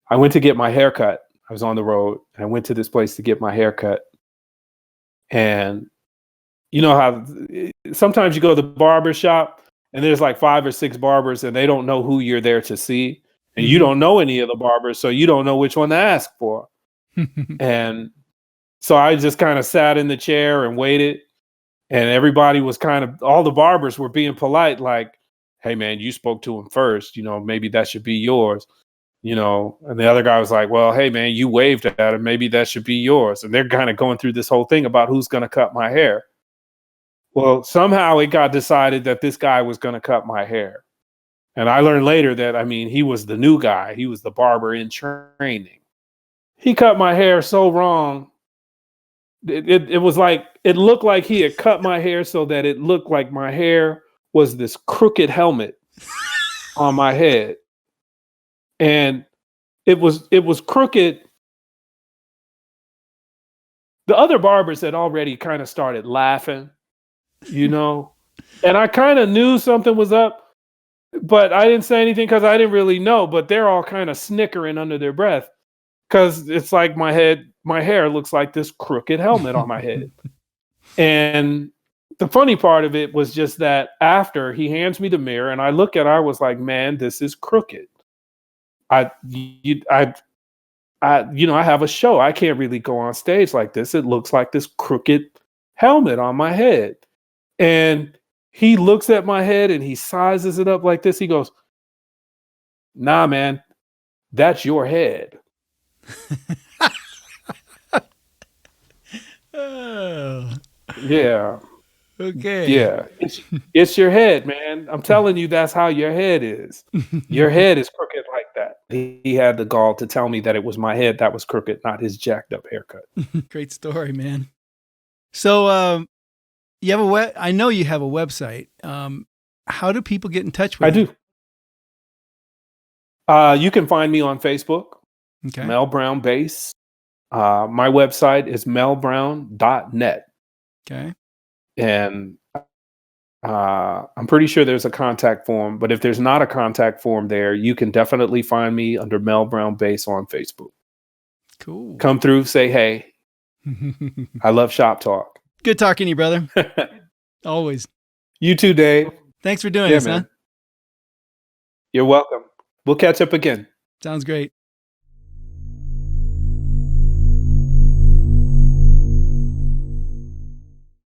I went to get my hair cut. I was on the road and I went to this place to get my hair cut. And you know how sometimes you go to the barber shop and there's like 5 or 6 barbers and they don't know who you're there to see. And you don't know any of the barbers, so you don't know which one to ask for. And so I just kind of sat in the chair and waited. And everybody was all the barbers were being polite, like, hey, man, you spoke to him first. Maybe that should be yours. And the other guy was like, well, hey, man, you waved at him. Maybe that should be yours. And they're kind of going through this whole thing about who's going to cut my hair. Well, somehow it got decided that this guy was going to cut my hair. And I learned later that, he was the new guy. He was the barber in training. He cut my hair so wrong. It was like, it looked like he had cut my hair so that it looked like my hair was this crooked helmet on my head. And it was crooked. the other barbers had already kind of started laughing, you know, and I kind of knew something was up, but I didn't say anything because I didn't really know. But they're all kind of snickering under their breath because it's like my hair looks like this crooked helmet on my head. And the funny part of it was just that after he hands me the mirror and I look at it, I was like, man, this is crooked. I have a show. I can't really go on stage like this. It looks like this crooked helmet on my head. And he looks at my head and he sizes it up like this. He goes, nah, man, that's your head. Oh, Yeah. okay. Yeah. It's your head, man. I'm telling you, that's how your head is. Your head is crooked like that. He had the gall to tell me that it was my head that was crooked, not his jacked up haircut. Great story, man. So, you have I know you have a website. How do people get in touch with you? I do. You can find me on Facebook, Okay. Mel Brown Bass. My website is melbrown.net. Okay. And I'm pretty sure there's a contact form, but if there's not a contact form there, you can definitely find me under Mel Brown Bass on Facebook. Cool. Come through, say hey. I love shop talk. Good talking to you, brother. Always. You too, Dave. Thanks for doing this, man. huh? You're welcome. We'll catch up again. Sounds great.